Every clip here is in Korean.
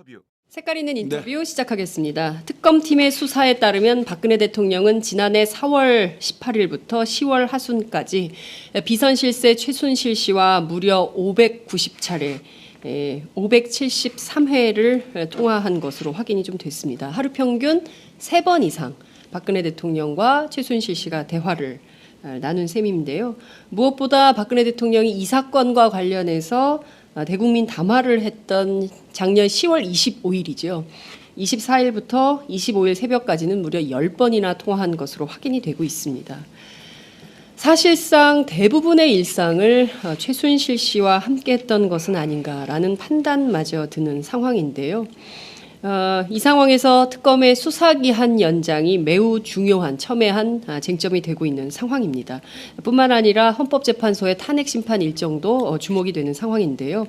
인터뷰. 색깔 있는 인터뷰 시작하겠습니다. 특검팀의 수사에 따르면 박근혜 대통령은 지난해 4월 18일부터 10월 하순까지 비선 실세 최순실 씨와 무려 590차례 573회를 통화한 것으로 확인이 좀 됐습니다. 하루 평균 3번 이상 박근혜 대통령과 최순실 씨가 대화를 나눈 셈인데요. 무엇보다 박근혜 대통령이 이 사건과 관련해서 대국민 담화를 했던 작년 10월 25일이죠. 24일부터 25일 새벽까지는 무려 10번이나 통화한 것으로 확인이 되고 있습니다. 사실상 대부분의 일상을 최순실 씨와 함께했던 것은 아닌가라는 판단마저 드는 상황인데요. 이 상황에서 특검의 수사기한 연장이 매우 중요한 첨예한 쟁점이 되고 있는 상황입니다. 뿐만 아니라 헌법재판소의 탄핵 심판 일정도 주목이 되는 상황인데요.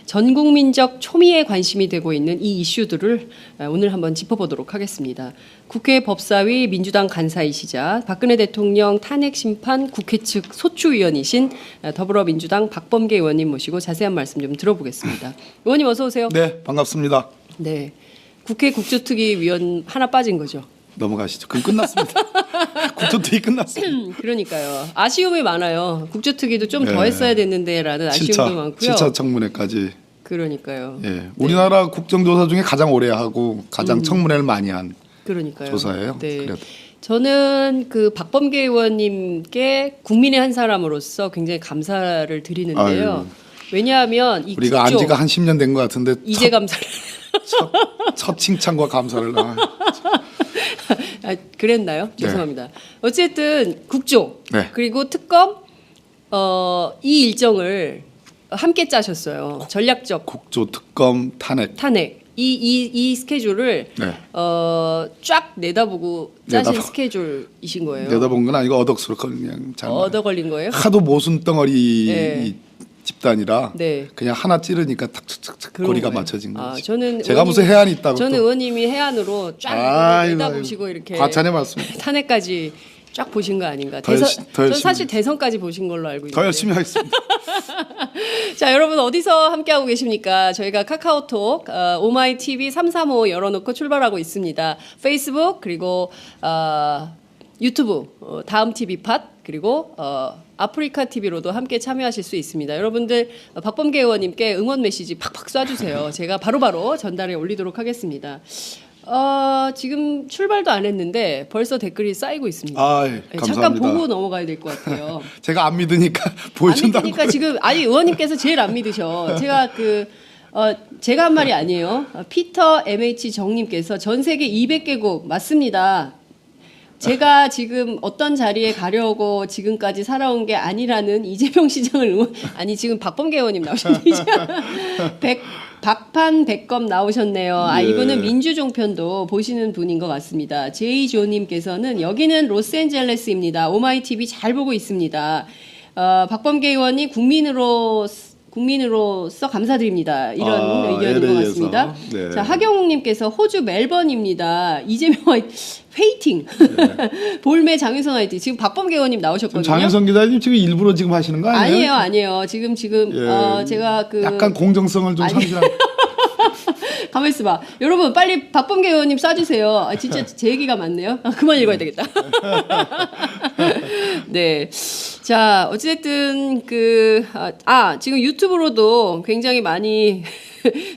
전국민적 초미에 관심이 되고 있는 이 이슈들을 오늘 한번 짚어보도록 하겠습니다. 국회 법사위 민주당 간사이시자 박근혜 대통령 탄핵 심판 국회 측 소추위원이신 더불어민주당 박범계 의원님 모시고 자세한 말씀 좀 들어보겠습니다. 의원님 어서 오세요. 네, 반갑습니다. 네. 국회 국조특위 위원 하나 빠진 거죠. 넘어가시죠. 그럼 끝났습니다. 국조특위 끝났습니다. 그러니까요. 아쉬움이 많아요. 국조특위도 좀 더 했어야 됐는데라는 아쉬움도 많고요. 7차 청문회까지. 그러니까요. 예, 우리나라 국정조사 중에 가장 오래 하고 가장 청문회를 많이 한 그러니까요. 조사예요. 네. 그래도. 저는 그 박범계 의원님께 국민의 한 사람으로서 굉장히 감사를 드리는데요. 아유. 왜냐하면 이 우리가 안 지가 한 10년 된 것 같은데 이제 감사를 첫 칭찬과 감사를 그랬나요? 네. 죄송합니다. 어쨌든 국조 네. 그리고 특검 이 일정을 함께 짜셨어요. 전략적 국조 특검 탄핵. 이 스케줄을 네. 쫙 내다보고 짜신 내다보- 스케줄이신 거예요. 내다본 건 아니고 얻어스로 그냥 얻어 걸린 거예요? 하도 모순 덩어리 네. 집단이라 네. 그냥 하나 찌르니까 탁탁탁 그런 거리가 거예요. 맞춰진 거죠. 저는 제가 무슨 해안이 있다고 저는 또. 의원님이 해안으로 쫙 아이고, 내다보시고 아이고. 이렇게 과찬의 말씀. 탄핵까지 쫙 보신 거 아닌가? 더 저는 열심히- 사실 대선까지 보신 걸로 알고 있는데. 더 열심히 하겠습니다. 자, 여러분 어디서 함께하고 계십니까? 저희가 카카오톡, 오마이TV 335 열어놓고 출발하고 있습니다. 페이스북 그리고 유튜브, 다음 TV 팟 그리고 아프리카 TV로도 함께 참여하실 수 있습니다. 여러분들 박범계 의원님께 응원 메시지 팍팍 쏴주세요. 제가 바로바로 전달해 올리도록 하겠습니다. 지금 출발도 안 했는데 벌써 댓글이 쌓이고 있습니다. 아이, 네, 감사합니다. 잠깐 보고 넘어가야 될 것 같아요. 제가 안 믿으니까 안 보여준다고. 믿으니까 지금 아니 의원님께서 제일 안 믿으셔. 제가 제가 한 말이 아니에요. 피터 MH 정님께서 전 세계 200개국 맞습니다. 제가 지금 어떤 자리에 가려고 지금까지 살아온 게 아니라는 이재명 시장을 아니 지금 박범계 의원님 나오셨네요. 박판 백검 나오셨네요. 예. 이분은 민주종편도 보시는 분인 것 같습니다. 제이조님께서는 여기는 로스앤젤레스입니다. 오마이TV 잘 보고 있습니다. 박범계 의원이 국민으로서 감사드립니다. 이런 의견인 것 LA 에서. 같습니다. 네. 자, 하경욱님께서 호주 멜번입니다. 이재명 회이팅. 볼매 장윤선 화이팅. 지금 박범계 의원님 나오셨거든요. 장혜성 기자님 지금 일부러 지금 하시는 거 아니에요? 아니에요. 지금 예. 제가 약간 공정성을 좀 상실한. 가만 있어봐. 여러분 빨리 박범계 의원님 쏴주세요. 진짜 제 얘기가 많네요. 그만 읽어야 되겠다. 네. 자, 어쨌든 지금 유튜브로도 굉장히 많이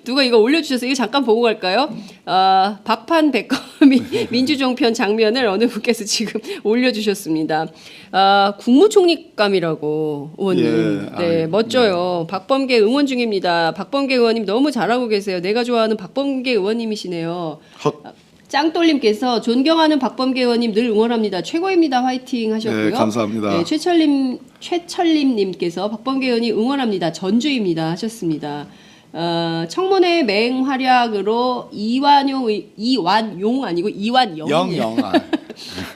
누가 이거 올려주셔서 이거 잠깐 보고 갈까요? 박판 백검이 민주종편 장면을 어느 분께서 지금 올려주셨습니다. 국무총리감이라고 의원님. 예, 네, 멋져요. 박범계 응원 중입니다. 박범계 의원님 너무 잘하고 계세요. 내가 좋아하는 박범계 의원님이시네요. 짱돌님께서 존경하는 박범계 의원님 늘 응원합니다. 최고입니다. 화이팅 하셨고요. 네, 감사합니다. 네, 최철림님께서 박범계 의원이 응원합니다. 전주입니다 하셨습니다. 청문회 맹활약으로 이완용 아니고 이완영이에요.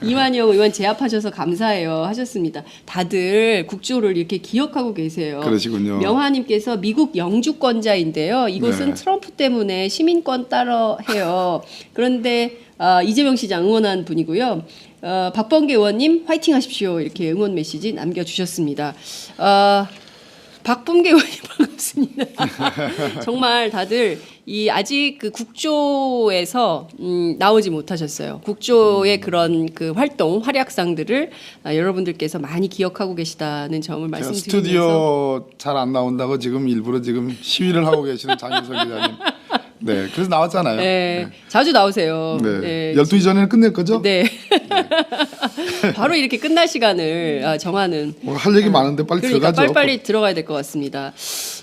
이완영 의원 제압하셔서 감사해요 하셨습니다. 다들 국조를 이렇게 기억하고 계세요. 그러시군요. 명화님께서 미국 영주권자인데요. 이곳은 네. 트럼프 때문에 시민권 따러 해요. 그런데 이재명 시장 응원한 분이고요. 박범계 의원님 화이팅 하십시오. 이렇게 응원 메시지 남겨주셨습니다. 박범계 의원님 반갑습니다. 정말 다들 이 아직 그 국조에서 나오지 못하셨어요. 국조의 그런 그 활동 활약상들을 여러분들께서 많이 기억하고 계시다는 점을 제가 말씀드리면서 스튜디오 잘 안 나온다고 지금 일부러 지금 시위를 하고 계시는 장윤석 기자님. 네, 그래서 나왔잖아요. 네, 자주 나오세요. 네. 12시 전에는 끝낼 거죠? 네. 바로 이렇게 끝날 시간을 정하는. 뭐 할 얘기 많은데 빨리 그러니까 들어가죠. 빨리빨리 들어가야 될 것 같습니다.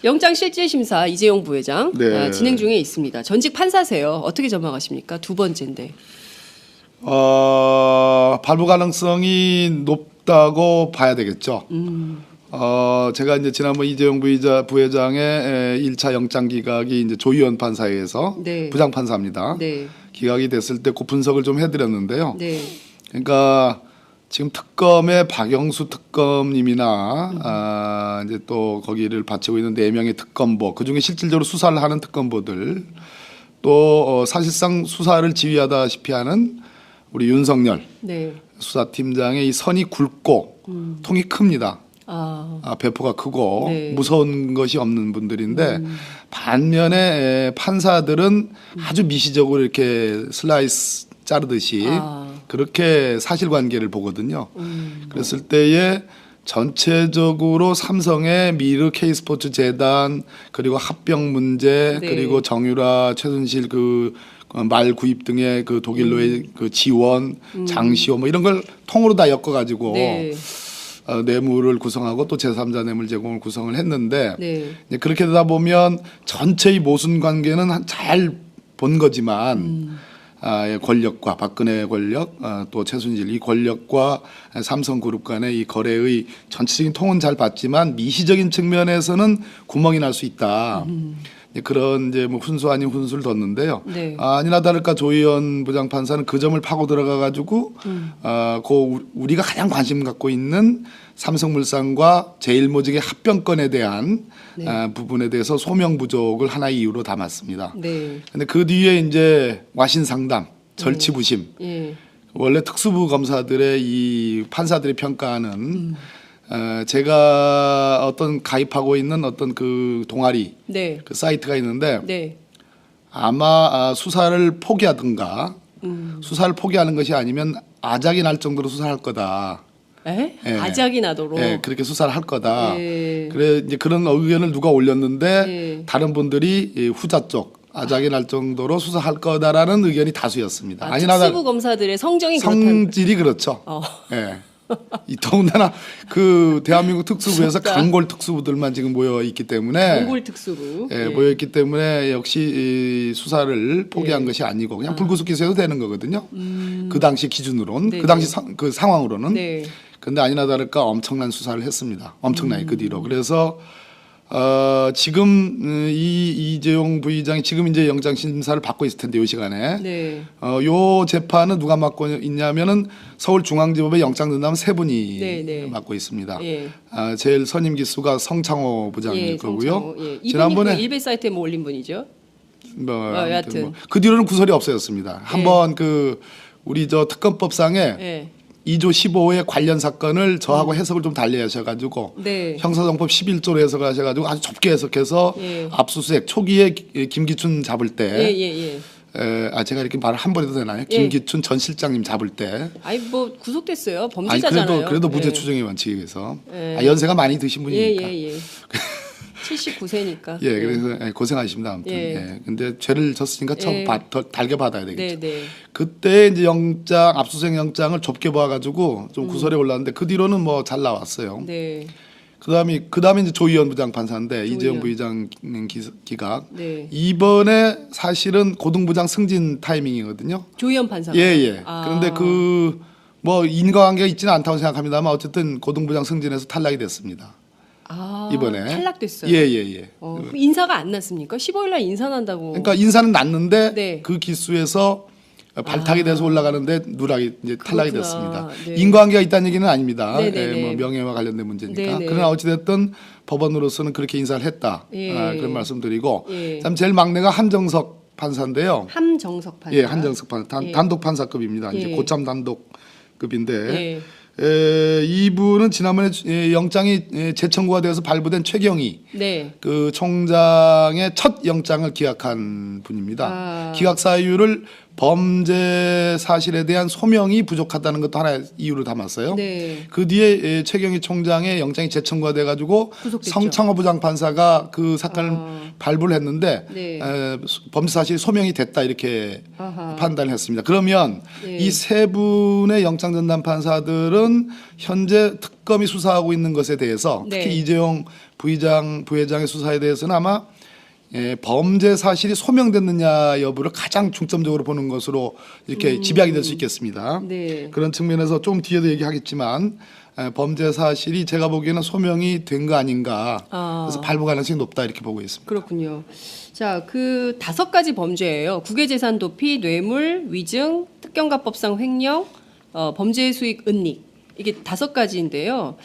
영장실질심사 이재용 부회장 네. 진행 중에 있습니다. 전직 판사세요. 어떻게 전망하십니까? 두 번째인데. 발부 가능성이 높다고 봐야 되겠죠. 제가 이제 지난번 이재용 부회장의 1차 영장 기각이 이제 조희원 판사에 의해서 네. 부장 판사입니다. 네. 기각이 됐을 때 그 분석을 좀 해드렸는데요. 네. 그러니까 지금 특검의 박영수 특검님이나 이제 또 거기를 바치고 있는 4명의 특검보, 그 중에 실질적으로 수사를 하는 특검보들, 또 사실상 수사를 지휘하다시피 하는 우리 윤석열 네. 수사팀장의 이 선이 굵고 통이 큽니다. 배포가 크고 네. 무서운 것이 없는 분들인데 반면에 판사들은 아주 미시적으로 이렇게 슬라이스 자르듯이 그렇게 사실관계를 보거든요. 그랬을 때에 전체적으로 삼성의 미르 K스포츠 재단 그리고 합병 문제 네. 그리고 정유라 최순실 그 말 구입 등의 그 독일로의 그 지원 장시호 뭐 이런 걸 통으로 다 엮어가지고 네. 뇌물을 구성하고 또 제3자 뇌물 제공을 구성을 했는데 네. 이제 그렇게 되다 보면 전체의 모순 관계는 잘 본 거지만 권력과 박근혜 권력 또 최순실 이 권력과 삼성그룹 간의 이 거래의 전체적인 통은 잘 봤지만 미시적인 측면에서는 구멍이 날 수 있다. 그런 이제 뭐 훈수 아닌 훈수를 뒀는데요. 네. 아니나 다를까 조희연 부장판사는 그 점을 파고 들어가 가지고 우리가 가장 관심 갖고 있는 삼성물산과 제일모직의 합병건에 대한 부분에 대해서 소명 부족을 하나의 이유로 담았습니다. 네. 근데 그 뒤에 이제 와신상담, 절치부심. 예. 원래 특수부 검사들의 이 판사들의 평가는 제가 어떤 가입하고 있는 어떤 그 동아리 네. 그 사이트가 있는데 네. 아마 수사를 포기하든가 수사를 포기하는 것이 아니면 아작이 날 정도로 수사할 거다. 에? 예. 아작이 나도록. 예, 그렇게 수사를 할 거다. 예. 그래 이제 그런 의견을 누가 올렸는데 예. 다른 분들이 이 후자 쪽 아작이 날 정도로 수사할 거다라는 의견이 다수였습니다. 아니나 특수부 검사들의 성정이 그렇다는. 성질이 그렇죠. 예. 이 더군다나 그 대한민국 특수부에서 무섭다. 강골 특수부들만 지금 모여 있기 때문에 단골 특수부. 예, 모여 있기 때문에 역시 이 수사를 포기한 것이 아니고 그냥 불구속 기소해도 되는 거거든요. 그 당시 기준으로는 네네. 그 당시 그 상황으로는. 네. 근데 아니나 다를까 엄청난 수사를 했습니다. 엄청나게 그 뒤로. 그래서 지금 이 이재용 부의장이 지금 이제 영장 심사를 받고 있을 텐데 이 시간에 네. 요 재판은 누가 맡고 있냐면은 서울중앙지법의 영장 전담 3분이 네. 맡고 있습니다. 예. 제일 선임 기수가 성창호 부장일 예, 거고요. 성창호. 예. 이분이 지난번에 그 일베 사이트에 뭐 올린 분이죠. 여하튼 그 뒤로는 구설이 없어졌습니다. 한번 그 우리 저 특검법상에 예. 2조 15호의 관련 사건을 저하고 해석을 좀 달리 하셔가지고 네. 형사정법 11조로 해석을 하셔가지고 아주 좁게 해석해서 예. 압수수색 초기에 김기춘 잡을 때 예. 제가 이렇게 말을 한 번 해도 되나요? 김기춘 전 실장님 잡을 때 아니 뭐 구속됐어요. 범죄자잖아요. 그래도 무죄 예. 추정의 원칙에 의해서 예. 연세가 많이 드신 분이니까 예. 79세니까. 예, 그래서 고생하십니다. 아무튼. 예. 예. 근데 죄를 졌으니까 예. 더 달게 받아야 되겠죠. 네. 그때 이제 압수수색 영장을 좁게 봐가지고 좀 구설에 올랐는데 그 뒤로는 뭐 잘 나왔어요. 네. 그다음에 이제 조희연 부장 판사인데 조희연. 이재용 부의장 기각. 네. 이번에 사실은 고등부장 승진 타이밍이거든요. 조희연 판사. 예. 그런데 그 뭐 인과관계가 있지는 않다고 생각합니다만 어쨌든 고등부장 승진에서 탈락이 됐습니다. 이번에 탈락됐어요. 예. 그럼 인사가 안 났습니까? 15일 날 인사 난다고. 그러니까 인사는 났는데 네. 그 기수에서 발탁이 돼서 올라가는데 누락이 이제 탈락이 그렇구나. 됐습니다. 네. 인과관계가 있다는 얘기는 아닙니다. 네네네. 뭐 명예와 관련된 문제니까. 네네. 그러나 어찌됐든 법원으로서는 그렇게 인사를 했다. 예. 그런 말씀드리고. 예. 그다음 제일 막내가 한정석 판사인데요. 함정석 판사. 예, 한정석 판사 예. 단독 판사급입니다. 이제 예. 고참 단독급인데 이분은 지난번에 영장이 재청구가 되어서 발부된 최경희 네. 그 총장의 첫 영장을 기각한 분입니다. 아. 기각 사유를 범죄 사실에 대한 소명이 부족하다는 것도 하나의 이유로 담았어요. 네. 그 뒤에 최경희 총장의 영장이 재청구가 돼가지고 구속됐죠. 성창호 부장판사가 그 사건을 발부를 했는데 네. 범죄 사실이 소명이 됐다 이렇게 아하. 판단을 했습니다. 그러면 네. 이 세 분의 영장 전담 판사들은 현재 특검이 수사하고 있는 것에 대해서 네. 특히 이재용 부회장의 수사에 대해서는 아마 범죄 사실이 소명됐느냐 여부를 가장 중점적으로 보는 것으로 이렇게 집약이 될 수 있겠습니다. 네. 그런 측면에서 좀 뒤에도 얘기하겠지만 범죄 사실이 제가 보기에는 소명이 된 거 아닌가. 그래서 발부 가능성이 높다 이렇게 보고 있습니다. 그렇군요. 자, 그 5가지 범죄예요. 국외재산 도피, 뇌물, 위증, 특경가법상 횡령, 범죄 수익 은닉. 이게 5가지인데요.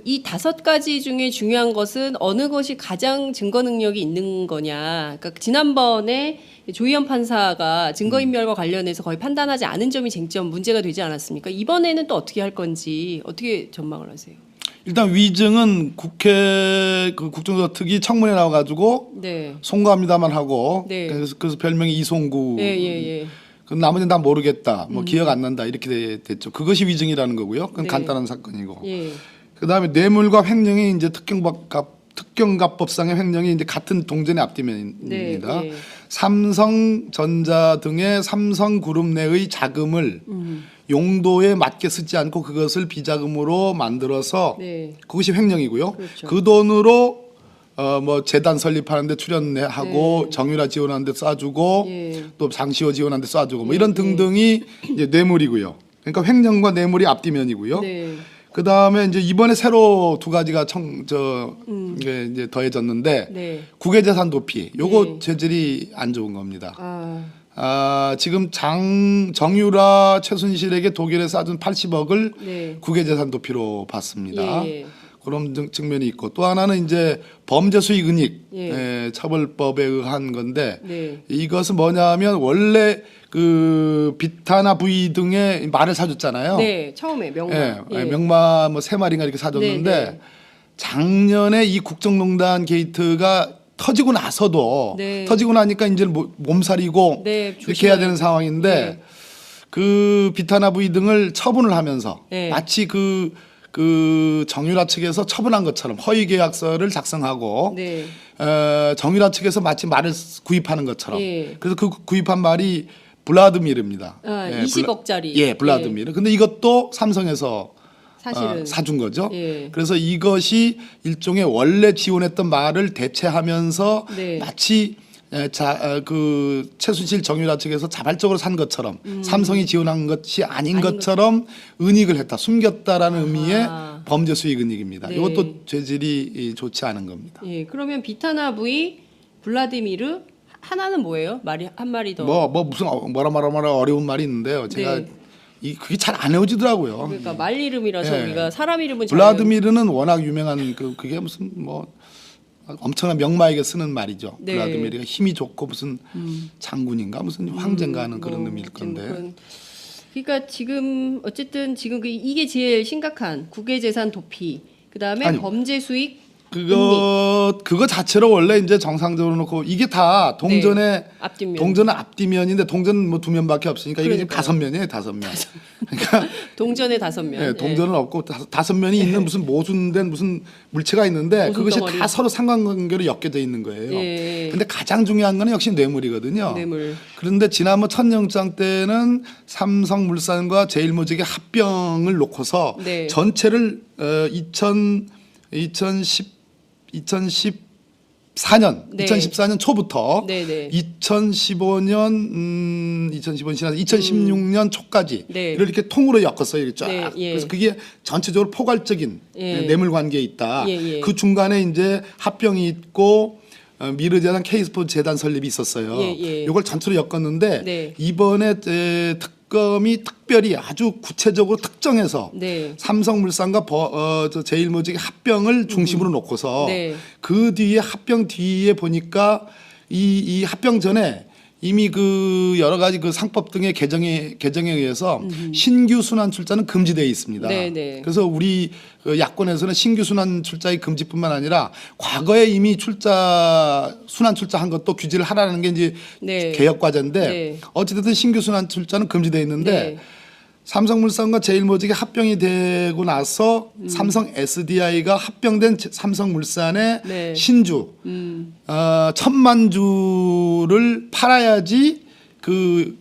이 5가지 중에 중요한 것은 어느 것이 가장 증거 능력이 있는 거냐. 그러니까 지난번에 조희연 판사가 증거인멸과 관련해서 거의 판단하지 않은 점이 쟁점 문제가 되지 않았습니까? 이번에는 또 어떻게 할 건지 어떻게 전망을 하세요? 일단 위증은 국회 국정조사특위 청문회 나와가지고 네. 송구합니다만 하고 네. 그래서 별명이 이송구. 예. 그 나머지는 다 모르겠다, 뭐 기억 안 난다 이렇게 됐죠. 그것이 위증이라는 거고요. 그건 네. 간단한 사건이고. 예. 그다음에 뇌물과 횡령이 이제 특경가법상의 횡령이 이제 같은 동전의 앞뒤면입니다. 네. 삼성전자 등의 삼성그룹 내의 자금을 용도에 맞게 쓰지 않고 그것을 비자금으로 만들어서 네. 그것이 횡령이고요. 그렇죠. 그 돈으로 뭐 재단 설립하는데 출연하고 네. 정유라 지원하는데 쏴주고 예. 또 장시호 지원하는데 쏴주고 뭐 이런 등등이 이제 뇌물이고요. 그러니까 횡령과 뇌물이 앞뒤면이고요. 네. 그 다음에 이제 이번에 새로 2가지가 이게 이제 더해졌는데 네. 국외재산 도피. 요거 네. 재질이 안 좋은 겁니다. 아, 지금 정유라 최순실에게 독일에 싸준 80억을 네. 국외재산 도피로 받습니다. 예. 그런 측면이 있고 또 하나는 이제 범죄 수익 은닉 예. 처벌법에 의한 건데 네. 이것은 뭐냐면 원래 그 비타나 부이 등의 말을 사줬잖아요. 네. 처음에 명마. 예, 명마 뭐 3마리인가 이렇게 사줬는데 네, 네. 작년에 이 국정농단 게이트가 터지고 나서도 네. 터지고 나니까 이제 몸살이고 네, 이렇게 해야 되는 상황인데 네. 그 비타나 부이 등을 처분을 하면서 네. 마치 그 정유라 측에서 처분한 것처럼 허위 계약서를 작성하고 네. 정유라 측에서 마치 말을 구입하는 것처럼 예. 그래서 그 구입한 말이 블라드미르입니다. 20억짜리. 블라드미르. 근데 이것도 삼성에서 사실은 사준 거죠. 예. 그래서 이것이 일종의 원래 지원했던 말을 대체하면서 네. 마치 그 최순실 정유라 측에서 자발적으로 산 것처럼 삼성이 지원한 것이 아닌 것처럼 은닉을 했다, 숨겼다라는 의미의 범죄 수익 은닉입니다. 네. 이것도 죄질이 좋지 않은 겁니다. 예. 그러면 비타나 부이, 블라디미르 하나는 뭐예요? 말이 한 마리 더. 뭐 무슨 뭐라 어려운 말이 있는데요. 제가 네. 그게 잘 안 외워지더라고요. 그러니까 말 이름이라서 예. 우리가 사람 이름은 잘 블라드미르는 워낙 유명한 그게 무슨 뭐 엄청난 명마에게 쓰는 말이죠. 네. 블라드미르가 힘이 좋고 무슨 장군인가 무슨 황제인가 하는 그런 뭐 의미일 건데. 그러니까 지금 어쨌든 지금 이게 제일 심각한 국외재산 도피. 그다음에 아니요. 범죄 수익 그거 자체로 원래 이제 정상적으로 놓고 이게 다 동전의 앞뒷면. 동전은 앞뒤면인데 동전 뭐 2면밖에 없으니까 이게 지금 그러니까요. 5면이에요, 5면. 그러니까 동전의 5면. 네, 동전은 없고 5면이 있는 무슨 모순된 무슨 물체가 있는데 모순 그것이 덩어리. 다 서로 상관관계로 엮여져 있는 거예요. 예. 근데 가장 중요한 거는 역시 뇌물이거든요. 뇌물. 그런데 지난번 첫 영장 때는 삼성물산과 제일모직의 합병을 놓고서 네. 전체를 2014년 초부터 네네. 2016년 초까지 네. 이렇게 통으로 엮었어요. 이렇게 쫙. 네, 예. 그래서 그게 전체적으로 포괄적인 예. 뇌물 관계에 있다. 예. 그 중간에 이제 합병이 있고 미르재단 K스포츠 재단 설립이 있었어요. 예. 이걸 전체로 엮었는데 네. 이번에 특검이 특별히 아주 구체적으로 특정해서 네. 삼성물산과 제일모직의 합병을 중심으로 놓고서 네. 그 뒤에 합병 뒤에 보니까 이 합병 전에 이미 그 여러 가지 그 상법 등의 개정에 의해서 신규 순환 출자는 금지되어 있습니다. 네네. 그래서 우리 그 야권에서는 신규 순환 출자의 금지뿐만 아니라 과거에 이미 순환 출자한 것도 규제를 하라는 게 이제 네. 개혁 과제인데 네. 어찌됐든 신규 순환 출자는 금지되어 있는데 네. 삼성물산과 제일모직이 합병이 되고 나서 삼성 SDI가 합병된 삼성물산의 네. 신주 1,000만 주를 팔아야지 그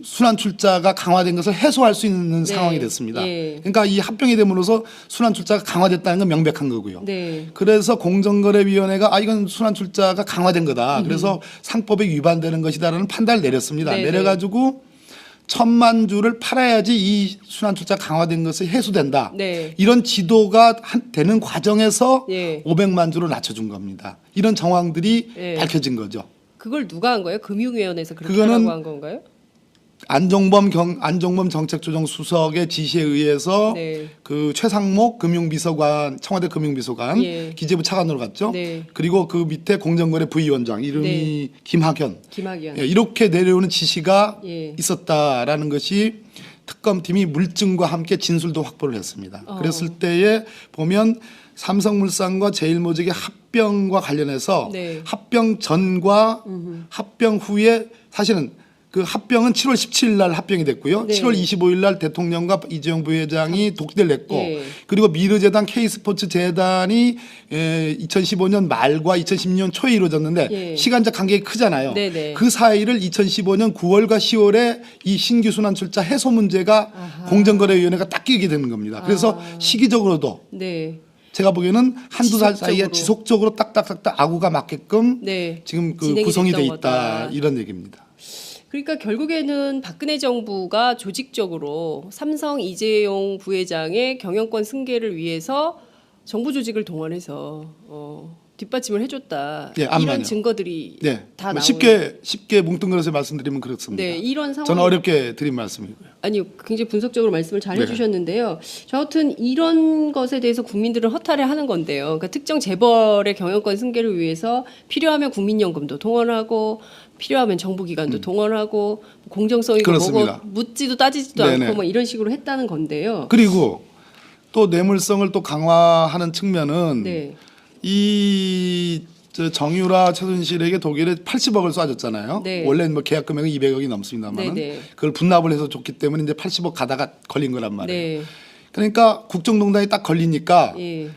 순환 출자가 강화된 것을 해소할 수 있는 네. 상황이 됐습니다. 예. 그러니까 이 합병이 됨으로써 순환 출자가 강화됐다는 건 명백한 거고요. 네. 그래서 공정거래위원회가 이건 순환 출자가 강화된 거다. 그래서 상법에 위반되는 것이다라는 판단을 내렸습니다. 네네. 내려가지고 1,000만 주를 팔아야지 이 순환 출자 강화된 것이 해소된다. 네. 이런 지도가 되는 과정에서 예. 500만 주로 낮춰준 겁니다. 이런 정황들이 예. 밝혀진 거죠. 그걸 누가 한 거예요? 금융위원회에서 그렇게 그거는 하라고 한 건가요? 안종범 정책조정수석의 지시에 의해서 네. 그 최상목 금융비서관, 청와대 금융비서관, 예. 기재부 차관으로 갔죠. 네. 그리고 그 밑에 공정거래 부위원장 이름이 네. 김학현. 김학연. 예, 이렇게 내려오는 지시가 예. 있었다라는 것이 특검팀이 물증과 함께 진술도 확보를 했습니다. 그랬을 때에 보면 삼성물산과 제일모직의 합병과 관련해서 네. 합병 전과 합병 후에 사실은 그 합병은 7월 17일 날 합병이 됐고요. 네. 7월 25일 날 대통령과 이재용 부회장이 독대를 냈고 예. 그리고 미르재단 K스포츠 재단이 2015년 말과 2016년 초에 이루어졌는데 예. 시간적 간격이 크잖아요. 네네. 그 사이를 2015년 9월과 10월에 이 신규 순환 출자 해소 문제가 공정거래위원회가 딱 끼게 되는 겁니다. 그래서 시기적으로도 네. 제가 보기에는 한두 달 사이에 지속적으로. 지속적으로 딱딱딱딱 아구가 맞게끔 네. 지금 그 진행이 구성이 돼 됐던 있다 거다. 이런 얘기입니다. 그러니까 결국에는 박근혜 정부가 조직적으로 삼성 이재용 부회장의 경영권 승계를 위해서 정부 조직을 동원해서 뒷받침을 해줬다. 예, 암만요. 이런 증거들이 네, 다 뭐 나오는. 쉽게 뭉뚱그려서 말씀드리면 그렇습니다. 네, 이런 상황. 저는 어렵게 드린 말씀이고요. 아니요, 굉장히 분석적으로 말씀을 잘 네. 해주셨는데요. 저 같은 이런 것에 대해서 국민들은 허탈해하는 건데요. 그러니까 특정 재벌의 경영권 승계를 위해서 필요하면 국민연금도 동원하고 필요하면 정부기관도 동원하고 공정성이고 그렇습니다. 뭐고 묻지도 따지지도 네네. 않고 뭐 이런 식으로 했다는 건데요. 그리고 또 뇌물성을 또 강화하는 측면은 네, 저 정유라 최순실에게 독일에 80억을 쏴줬잖아요. 네. 원래 뭐 계약 금액은 200억이 넘습니다만 네네. 그걸 분납을 해서 줬기 때문에 이제 80억 가다가 걸린 거란 말이에요. 네, 그러니까 국정농단이 딱 걸리니까 예.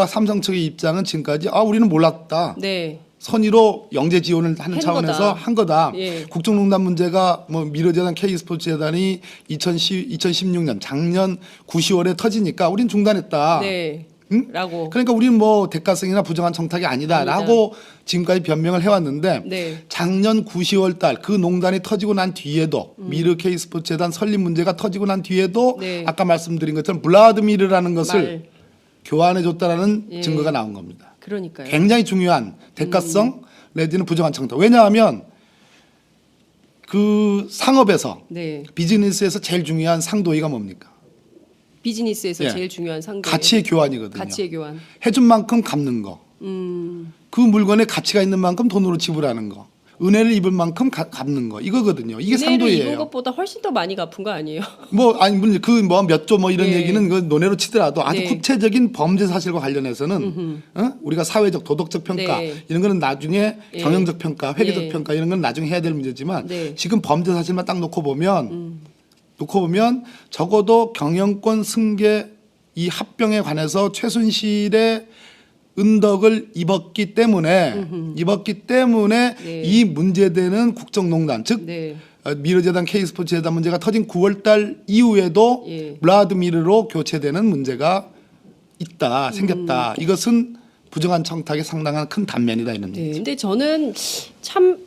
삼성 측의 입장은 지금까지 우리는 몰랐다. 네, 선의로 영재 지원을 하는 한 차원에서 거다. 한 거다. 예. 국정농단 문제가 뭐 미르재단 K스포츠재단이 2016년 작년 9, 10월에 터지니까 우린 중단했다. 네, 응? 라고. 그러니까 우리는 뭐 대가성이나 부정한 청탁이 아니다라고 지금까지 변명을 해왔는데 네. 작년 9, 10월 달 그 농단이 터지고 난 뒤에도 미르 K스포츠재단 설립 문제가 터지고 난 뒤에도 네. 아까 말씀드린 것처럼 블라드미르라는 것을 말. 교환해줬다라는 예. 증거가 나온 겁니다. 그러니까요. 굉장히 중요한 대가성 내지는 부정한 청탁. 왜냐하면 그 상업에서 네, 비즈니스에서 제일 중요한 상도의가 뭡니까? 비즈니스에서 예. 제일 중요한 상대. 가치의 교환이거든요. 가치의 교환. 해준 만큼 갚는 거. 그 물건에 가치가 있는 만큼 돈으로 지불하는 거. 은혜를 입을 만큼 갚는 거. 이거거든요. 이게 은혜를 입은 상도예요. 것보다 훨씬 더 많이 갚은 거 아니에요? 물론 그 몇 조 이런 예. 얘기는 그 논외로 치더라도 아주 네. 구체적인 범죄 사실과 관련해서는 우리가 사회적 도덕적 평가 네. 이런 거는 나중에 예. 경영적 평가, 회계적 예. 평가 이런 건 나중에 해야 될 문제지만 네. 지금 범죄 사실만 딱 놓고 보면 적어도 경영권 승계 이 합병에 관해서 최순실의 은덕을 입었기 때문에 네. 이 문제되는 국정농단 즉 네. 미르재단 K스포츠재단 문제가 터진 9월달 이후에도 예. 블라드미르로 교체되는 문제가 있다 생겼다. 이것은 부정한 청탁의 상당한 큰 단면이다 이런 네. 얘기죠. 근데 저는 참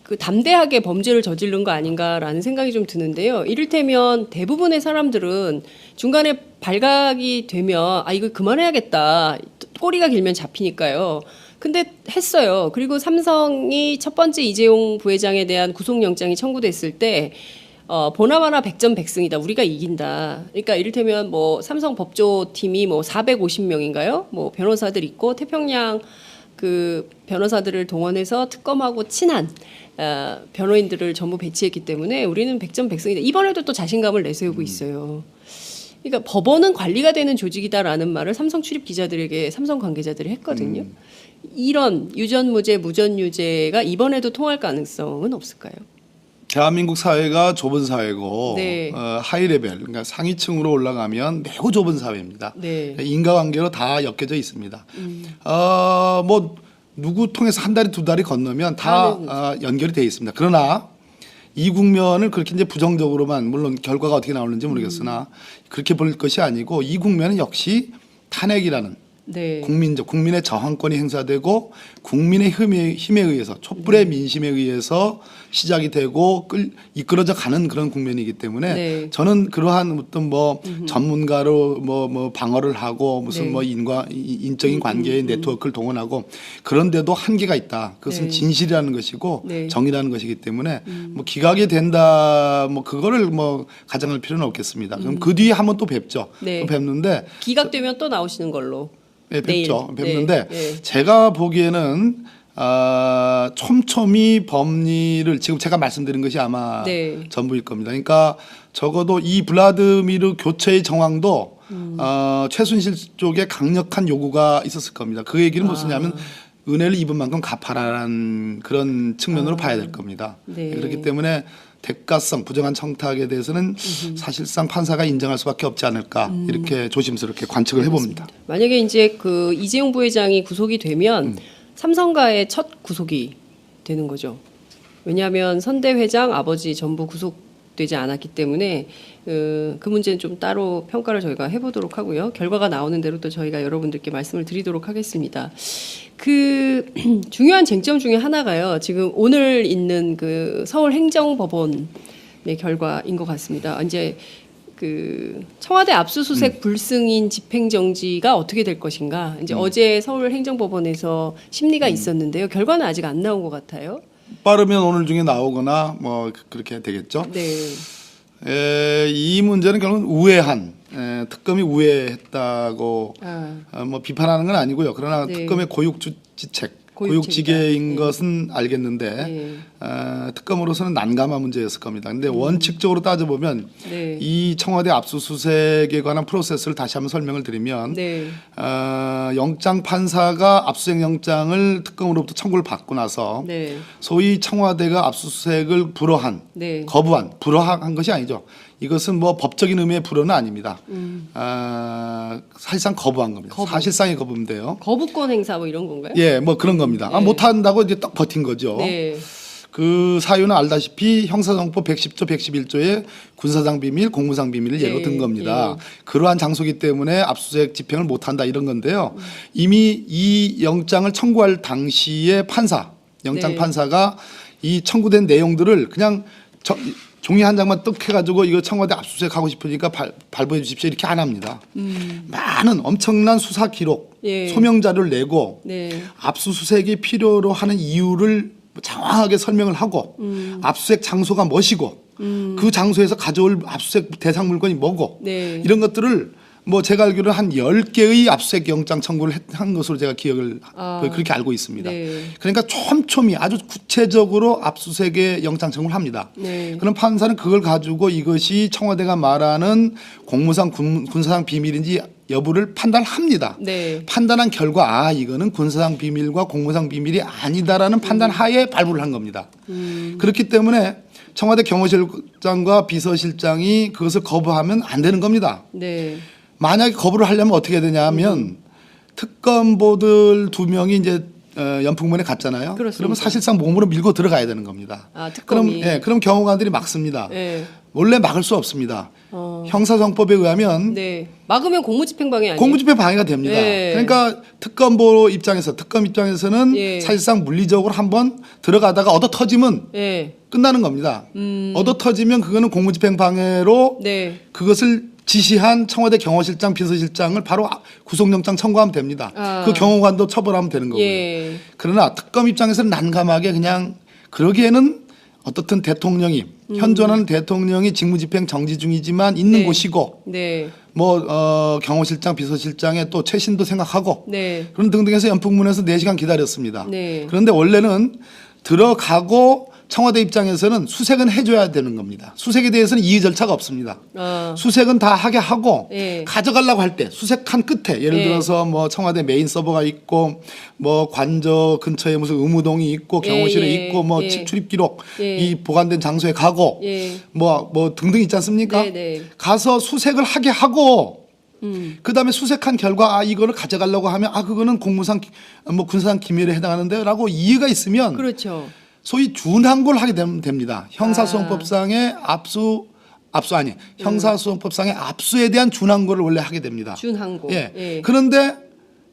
그 담대하게 범죄를 저지른 거 아닌가라는 생각이 좀 드는데요. 이를테면 대부분의 사람들은 중간에 발각이 되면 이거 그만해야겠다. 꼬리가 길면 잡히니까요. 근데 했어요. 그리고 삼성이 첫 번째 이재용 부회장에 대한 구속영장이 청구됐을 때 보나마나 백전백승이다. 우리가 이긴다. 그러니까 이를테면 뭐 삼성 법조팀이 뭐 450명인가요? 뭐 변호사들 있고 태평양 그 변호사들을 동원해서 특검하고 친한 변호인들을 전부 배치했기 때문에 우리는 백전백승이다. 이번에도 또 자신감을 내세우고 있어요. 그러니까 법원은 관리가 되는 조직이다라는 말을 삼성 출입 기자들에게 삼성 관계자들이 했거든요. 이런 유전무죄, 무전유죄가 이번에도 통할 가능성은 없을까요? 대한민국 사회가 좁은 사회고 네. 하이 레벨, 그러니까 상위층으로 올라가면 매우 좁은 사회입니다. 네. 인과관계로 다 엮여져 있습니다. 뭐 누구 통해서 한 달이 두 달이 건너면 다 연결이 돼 있습니다. 그러나 이 국면을 그렇게 이제 부정적으로만, 물론 결과가 어떻게 나오는지 모르겠으나 그렇게 볼 것이 아니고, 이 국면은 역시 탄핵이라는 네. 국민의 저항권이 행사되고 국민의 힘에 의해서, 촛불의 민심에 의해서 시작이 되고 이끌어져 가는 그런 국면이기 때문에 네. 저는 그러한 어떤 뭐 전문가로 뭐 방어를 하고 무슨 네. 뭐 인적인 관계의 네트워크를 동원하고, 그런데도 한계가 있다. 그것은 네. 진실이라는 것이고 네. 정의라는 것이기 때문에 뭐 기각이 된다 뭐 그거를 뭐 가정할 필요는 없겠습니다. 그럼 그 뒤에 한번 또 뵙죠. 네. 또 뵙는데 기각되면 또 나오시는 걸로. 네, 내일. 뵙죠. 뵙는데 네. 제가 보기에는 촘촘히 법리를, 지금 제가 말씀드린 것이 아마 네. 전부일 겁니다. 그러니까 적어도 이 블라드미르 교체의 정황도 최순실 쪽에 강력한 요구가 있었을 겁니다. 그 얘기는 무엇이냐면 은혜를 입은 만큼 갚아라라는 그런 측면으로 봐야 될 겁니다. 네. 그렇기 때문에 대가성, 부정한 청탁에 대해서는 사실상 판사가 인정할 수밖에 없지 않을까, 이렇게 조심스럽게 관측을 해봅니다. 만약에 이제 그 이재용 부회장이 구속이 되면 삼성가의 첫 구속이 되는 거죠. 왜냐하면 선대 회장 아버지 전부 구속되지 않았기 때문에 그 문제는 좀 따로 평가를 저희가 해보도록 하고요. 결과가 나오는 대로 또 저희가 여러분들께 말씀을 드리도록 하겠습니다. 그 중요한 쟁점 중에 하나가요. 지금 오늘 있는 그 서울행정법원의 결과인 것 같습니다. 이제 그 청와대 압수수색 불승인 집행정지가 어떻게 될 것인가. 이제 어제 서울행정법원에서 심리가 있었는데요. 결과는 아직 안 나온 것 같아요. 빠르면 오늘 중에 나오거나 뭐 그렇게 되겠죠. 네. 이 문제는 결국 우회한, 특검이 우회했다고 뭐 비판하는 건 아니고요. 그러나 네. 특검의 고육지책, 고육책이다. 고육지계인 네. 것은 알겠는데 네. 특검으로서는 난감한 문제였을 겁니다. 근데 원칙적으로 따져보면 네. 이 청와대 압수수색에 관한 프로세스를 다시 한번 설명을 드리면 네. 영장 판사가 압수수색 영장을 특검으로부터 청구를 받고 나서 네. 소위 청와대가 압수수색을 불허한, 네. 거부한, 불허한 것이 아니죠. 이것은 뭐 법적인 의미의 불허는 아닙니다. 사실상 거부한 겁니다. 거부. 사실상의 거부인데요. 거부권 행사 뭐 이런 건가요? 예, 뭐 그런 겁니다. 네. 못한다고 이제 딱 버틴 거죠. 네. 그 사유는 알다시피 형사정법 110조, 111조의 군사상 비밀, 공무상 비밀을 예로 든 겁니다. 그러한 장소기 때문에 압수수색 집행을 못한다 이런 건데요. 이미 이 영장을 청구할 당시에 영장 네. 판사가 이 청구된 내용들을 그냥 종이 한 장만 떡 해가지고 이거 청와대 압수수색 하고 싶으니까 발부해 주십시오 이렇게 안 합니다. 많은 엄청난 수사 기록, 예. 소명 자료를 내고 네. 압수수색이 필요로 하는 이유를 장황하게 설명을 하고 압수수색 장소가 무엇이고 그 장소에서 가져올 압수수색 대상 물건이 뭐고 네. 이런 것들을 뭐 제가 알기로는 한 10개의 압수수색 영장 청구를 한 것으로 제가 기억을 그렇게 알고 있습니다. 네. 그러니까 촘촘히 아주 구체적으로 압수수색의 영장 청구를 합니다. 네. 그럼 판사는 그걸 가지고 이것이 청와대가 말하는 공무상 군사상 비밀인지 여부를 판단합니다. 네. 판단한 결과 이거는 군사상 비밀과 공무상 비밀이 아니다라는 판단 하에 발부를 한 겁니다. 그렇기 때문에 청와대 경호실장과 비서실장이 그것을 거부하면 안 되는 겁니다. 네. 만약에 거부를 하려면 어떻게 되냐면 특검보들 2명이 이제 연풍문에 갔잖아요. 그렇습니다. 그러면 사실상 몸으로 밀고 들어가야 되는 겁니다. 특검이. 그럼 경호관들이 막습니다. 네. 원래 막을 수 없습니다. 형사정법에 의하면 네. 막으면 공무집행방해 아니에요? 공무집행 방해가 됩니다. 네. 그러니까 특검 입장에서는 예. 사실상 물리적으로 한번 들어가다가 얻어 터지면 네. 끝나는 겁니다. 얻어 터지면 그거는 공무집행 방해로 네. 그것을 지시한 청와대 경호실장, 비서실장을 바로 구속영장 청구하면 됩니다. 그 경호관도 처벌하면 되는 거고요. 예. 그러나 특검 입장에서는 난감하게 그냥 그러기에는 어떻든 대통령이 현존하는 대통령이 직무집행 정지 중이지만 있는 네. 곳이고 네. 뭐 경호실장, 비서실장의 또 최신도 생각하고 네. 그런 등등해서 연풍문에서 4시간 기다렸습니다. 네. 그런데 원래는 들어가고 청와대 입장에서는 수색은 해줘야 되는 겁니다. 수색에 대해서는 이의 절차가 없습니다. 수색은 다 하게 하고 예. 가져가려고 할 때 수색한 끝에 예를 예. 들어서 뭐 청와대 메인 서버가 있고 뭐 관저 근처에 무슨 의무동이 있고 경호실에 예. 있고 뭐 예. 출입 기록 예. 이 보관된 장소에 가고 예. 뭐 등등 있지 않습니까? 네, 네. 가서 수색을 하게 하고 그다음에 수색한 결과 이거를 가져가려고 하면 그거는 공무상 뭐 군사상 기밀에 해당하는데라고 이해가 있으면 그렇죠. 소위 준항고를 하게 됩니다. 형사소송법상의 형사소송법상의 압수에 대한 준항고를 원래 하게 됩니다. 준항고. 예. 예. 그런데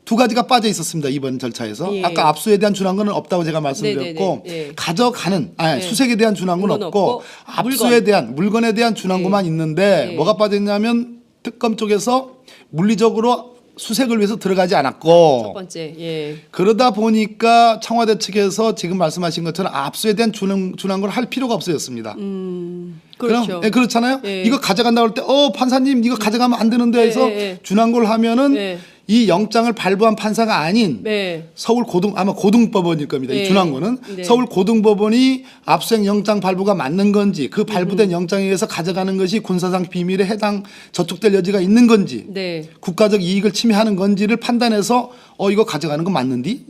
두 가지가 빠져 있었습니다. 이번 절차에서. 예. 아까 압수에 대한 준항고는 없다고 제가 말씀드렸고 네네네. 예. 가져가는 예. 수색에 대한 준항고는 물건 없고 없고 압수에 대한 물건에 대한 준항고만 있는데 예. 뭐가 빠져 있냐면 특검 쪽에서 물리적으로 수색을 위해서 들어가지 첫 않았고 번째. 예. 그러다 보니까 청와대 측에서 지금 말씀하신 것처럼 압수에 대한 준항고를 할 필요가 없어졌습니다. 그렇죠. 그렇잖아요. 예. 이거 가져간다고 할 때 판사님 이거 가져가면 안 되는데 해서 예. 준항고를 하면은 예. 이 영장을 발부한 판사가 아닌 네. 서울 아마 고등법원일 겁니다. 네. 이 준항고는 네. 서울 고등법원이 압수수색 영장 발부가 맞는 건지 그 발부된 영장에 의해서 가져가는 것이 군사상 비밀에 저촉될 여지가 있는 건지 네. 국가적 이익을 침해하는 건지를 판단해서 이거 가져가는 건 맞는디?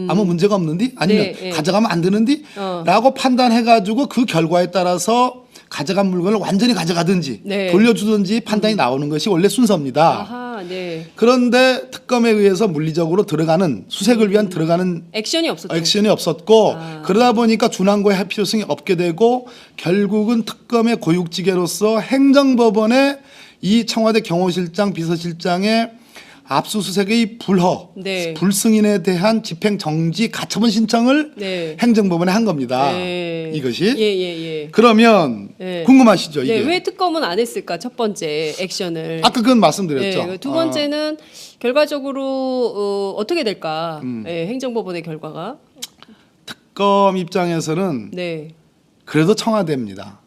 아무 문제가 없는디? 아니면 네, 네. 가져가면 안 되는디? 라고 판단해가지고 그 결과에 따라서 가져간 물건을 완전히 가져가든지 네. 돌려주든지 판단이 나오는 것이 원래 순서입니다. 아하, 네. 그런데 특검에 의해서 물리적으로 들어가는 수색을 위한 들어가는 액션이 없었죠. 액션이 없었고 그러다 보니까 준항고에 할 필요성이 없게 되고 결국은 특검의 고육지계로서 행정법원에 이 청와대 경호실장 비서실장의 압수수색의 네. 불승인에 대한 집행정지 가처분 신청을 네. 행정법원에 한 겁니다. 네. 이것이 예. 그러면 네. 궁금하시죠? 네. 이게 왜 특검은 안 했을까? 첫 번째 액션을. 아까 그건 말씀드렸죠. 네. 두 번째는 결과적으로 어떻게 될까? 예, 행정법원의 결과가. 특검 입장에서는 네. 그래도 청와대입니다.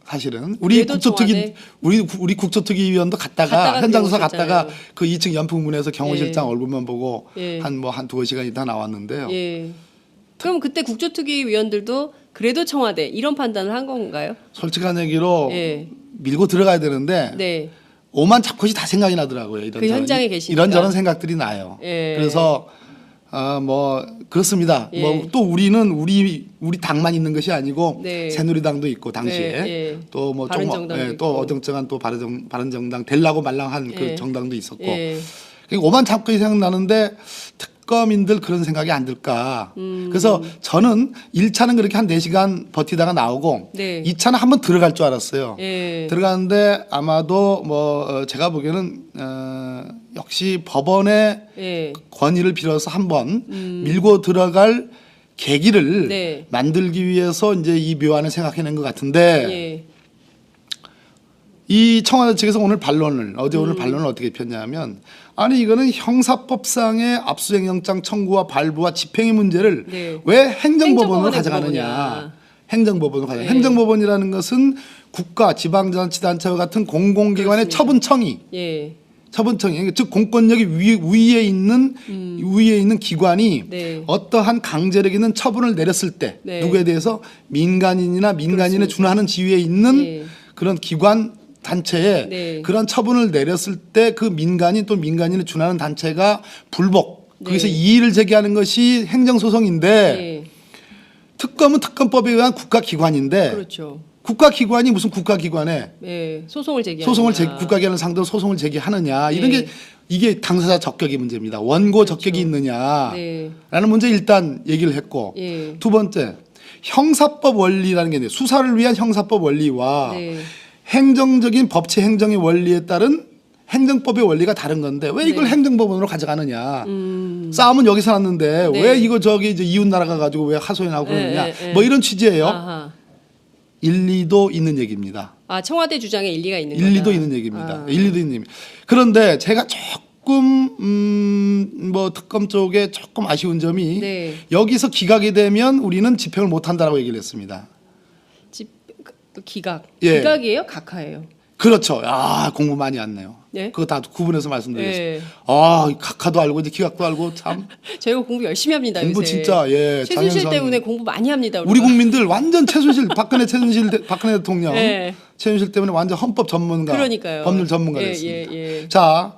사실은 우리 그래도 국조특위 청와대? 우리 국조특위위원도 갔다가 현장 수사 갔다가 그 2층 연풍문에서 경호실장 얼굴만 보고 예. 한 두어 시간 있다 나왔는데요. 예. 그럼 그때 국조특위 위원들도 그래도 청와대 이런 판단을 한 건가요? 솔직한 얘기로 예. 밀고 들어가야 되는데 네. 오만 잡것이 다 생각이 나더라고요. 그 현장에 계시니까. 이런저런 생각들이 나요. 예. 그래서 뭐 그렇습니다. 예. 뭐 또 우리는 우리 당만 있는 것이 아니고 네. 새누리당도 있고 당시에 예. 또 뭐 바른정당도 또 있고. 어정쩡한 또 바른정당 될라고 말랑한 그 예. 정당도 있었고 예. 그러니까 오만 잡것이 생각나는데 특검인들 그런 생각이 안 들까. 그래서 저는 1차는 그렇게 한 4시간 버티다가 나오고 네. 2차는 한번 들어갈 줄 알았어요. 예. 들어가는데 아마도 제가 보기에는 역시 법원의 예. 권위를 빌어서 한번 밀고 들어갈 계기를 네. 만들기 위해서 이제 이 묘안을 생각해낸 것 같은데 예. 이 청와대 측에서 오늘 오늘 반론을 어떻게 폈냐면 아니 이거는 형사법상의 압수수색 영장 청구와 발부와 집행의 문제를 네. 왜 행정법원으로 행정법원에 가져가느냐. 물어보냐. 행정법원으로 가져가. 네. 행정법원이라는 것은 국가, 지방자치단체와 같은 공공기관의 그렇습니다. 처분청이 예. 처분청이 즉 공권력이 위에 있는 기관이 네. 어떠한 강제력 있는 처분을 내렸을 때 네. 누구에 대해서 민간인에 그렇습니다. 준하는 지위에 있는 예. 그런 기관 단체에 네. 그런 처분을 내렸을 때 그 민간인 또 민간인에 준하는 단체가 불복 거기서 네. 이의를 제기하는 것이 행정소송인데 예. 특검은 특검법에 의한 국가기관인데 그렇죠. 국가기관이 무슨 국가기관에 예. 소송을 제기하는 국가기관을 상대로 소송을 제기하느냐 이런 네. 게 이게 당사자 적격의 문제입니다. 원고 적격이 있느냐라는 네. 문제 일단 얘기를 했고 예. 두 번째 형사법 원리라는 게 있는데 수사를 위한 형사법 원리와 네. 행정적인 법치 행정의 원리에 따른 행정법의 원리가 다른 건데 왜 이걸 네. 행정법원으로 가져가느냐. 싸움은 여기서 났는데 네. 왜 이거 이제 이웃 나라 가가지고 왜 하소연하고 그러느냐. 뭐 이런 취지예요. 아하. 일리도 있는 얘기입니다. 청와대 주장에 일리가 있는 일리도 거다. 있는 얘기입니다. 일리도 있는 얘기. 그런데 제가 조금 특검 쪽에 조금 아쉬운 점이 네. 여기서 기각이 되면 우리는 집행을 못 한다라고 얘기를 했습니다. 기각. 예. 기각이에요? 각하예요? 그렇죠. 아, 공부 많이 했네요. 네? 그거 다 구분해서 말씀드리겠습니다. 네. 아, 각하도 알고 이제 기각도 알고 참 저희가 공부 열심히 합니다. 공부 요새. 진짜 예. 최순실 장현선. 때문에 공부 많이 합니다. 우리 우리가. 국민들 완전 최순실 박근혜 대통령 네. 최순실 때문에 완전 헌법 전문가, 그러니까요. 법률 전문가 예, 됐습니다. 예, 예. 자,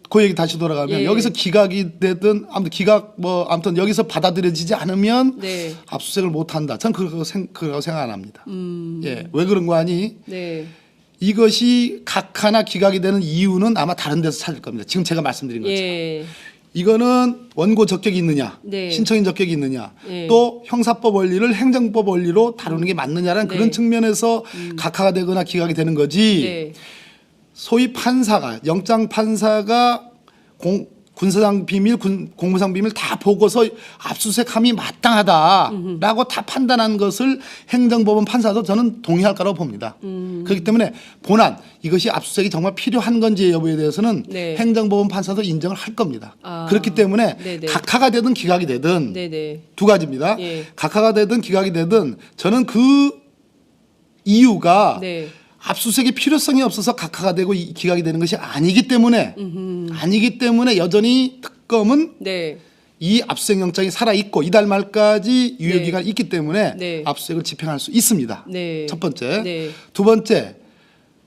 그 얘기 다시 돌아가면 예. 여기서 기각이 되든 아무튼 기각 뭐 아무튼 여기서 받아들여지지 않으면 네. 압수수색을 못 한다. 전 그거 생각 안 합니다. 예, 왜 그런 거 아니? 네. 이것이 각하나 기각이 되는 이유는 아마 다른 데서 찾을 겁니다. 지금 제가 말씀드린 것처럼. 예. 이거는 원고 적격이 있느냐, 네. 신청인 적격이 있느냐, 네. 또 형사법 원리를 행정법 원리로 다루는 게 맞느냐라는 네. 그런 측면에서 각하가 되거나 기각이 되는 거지. 네. 소위 판사가 영장 판사가 군사상 비밀, 공무상 비밀 다 보고서 압수수색함이 마땅하다라고 다 판단한 것을 행정법원 판사도 저는 동의할 거라고 봅니다. 그렇기 때문에 본안 이것이 압수수색이 정말 필요한 건지 여부에 대해서는 네. 행정법원 판사도 인정을 할 겁니다. 아. 그렇기 때문에 네네. 각하가 되든 기각이 되든 네네. 두 가지입니다. 예. 각하가 되든 기각이 되든 저는 그 이유가 네. 압수수색의 필요성이 없어서 각하가 되고 기각이 되는 것이 아니기 때문에 여전히 특검은 네. 이 압수수색 영장이 살아 있고 이달 말까지 유효 기간이 있기 때문에 네. 압수수색을 집행할 수 있습니다. 네. 첫 번째. 네. 두 번째.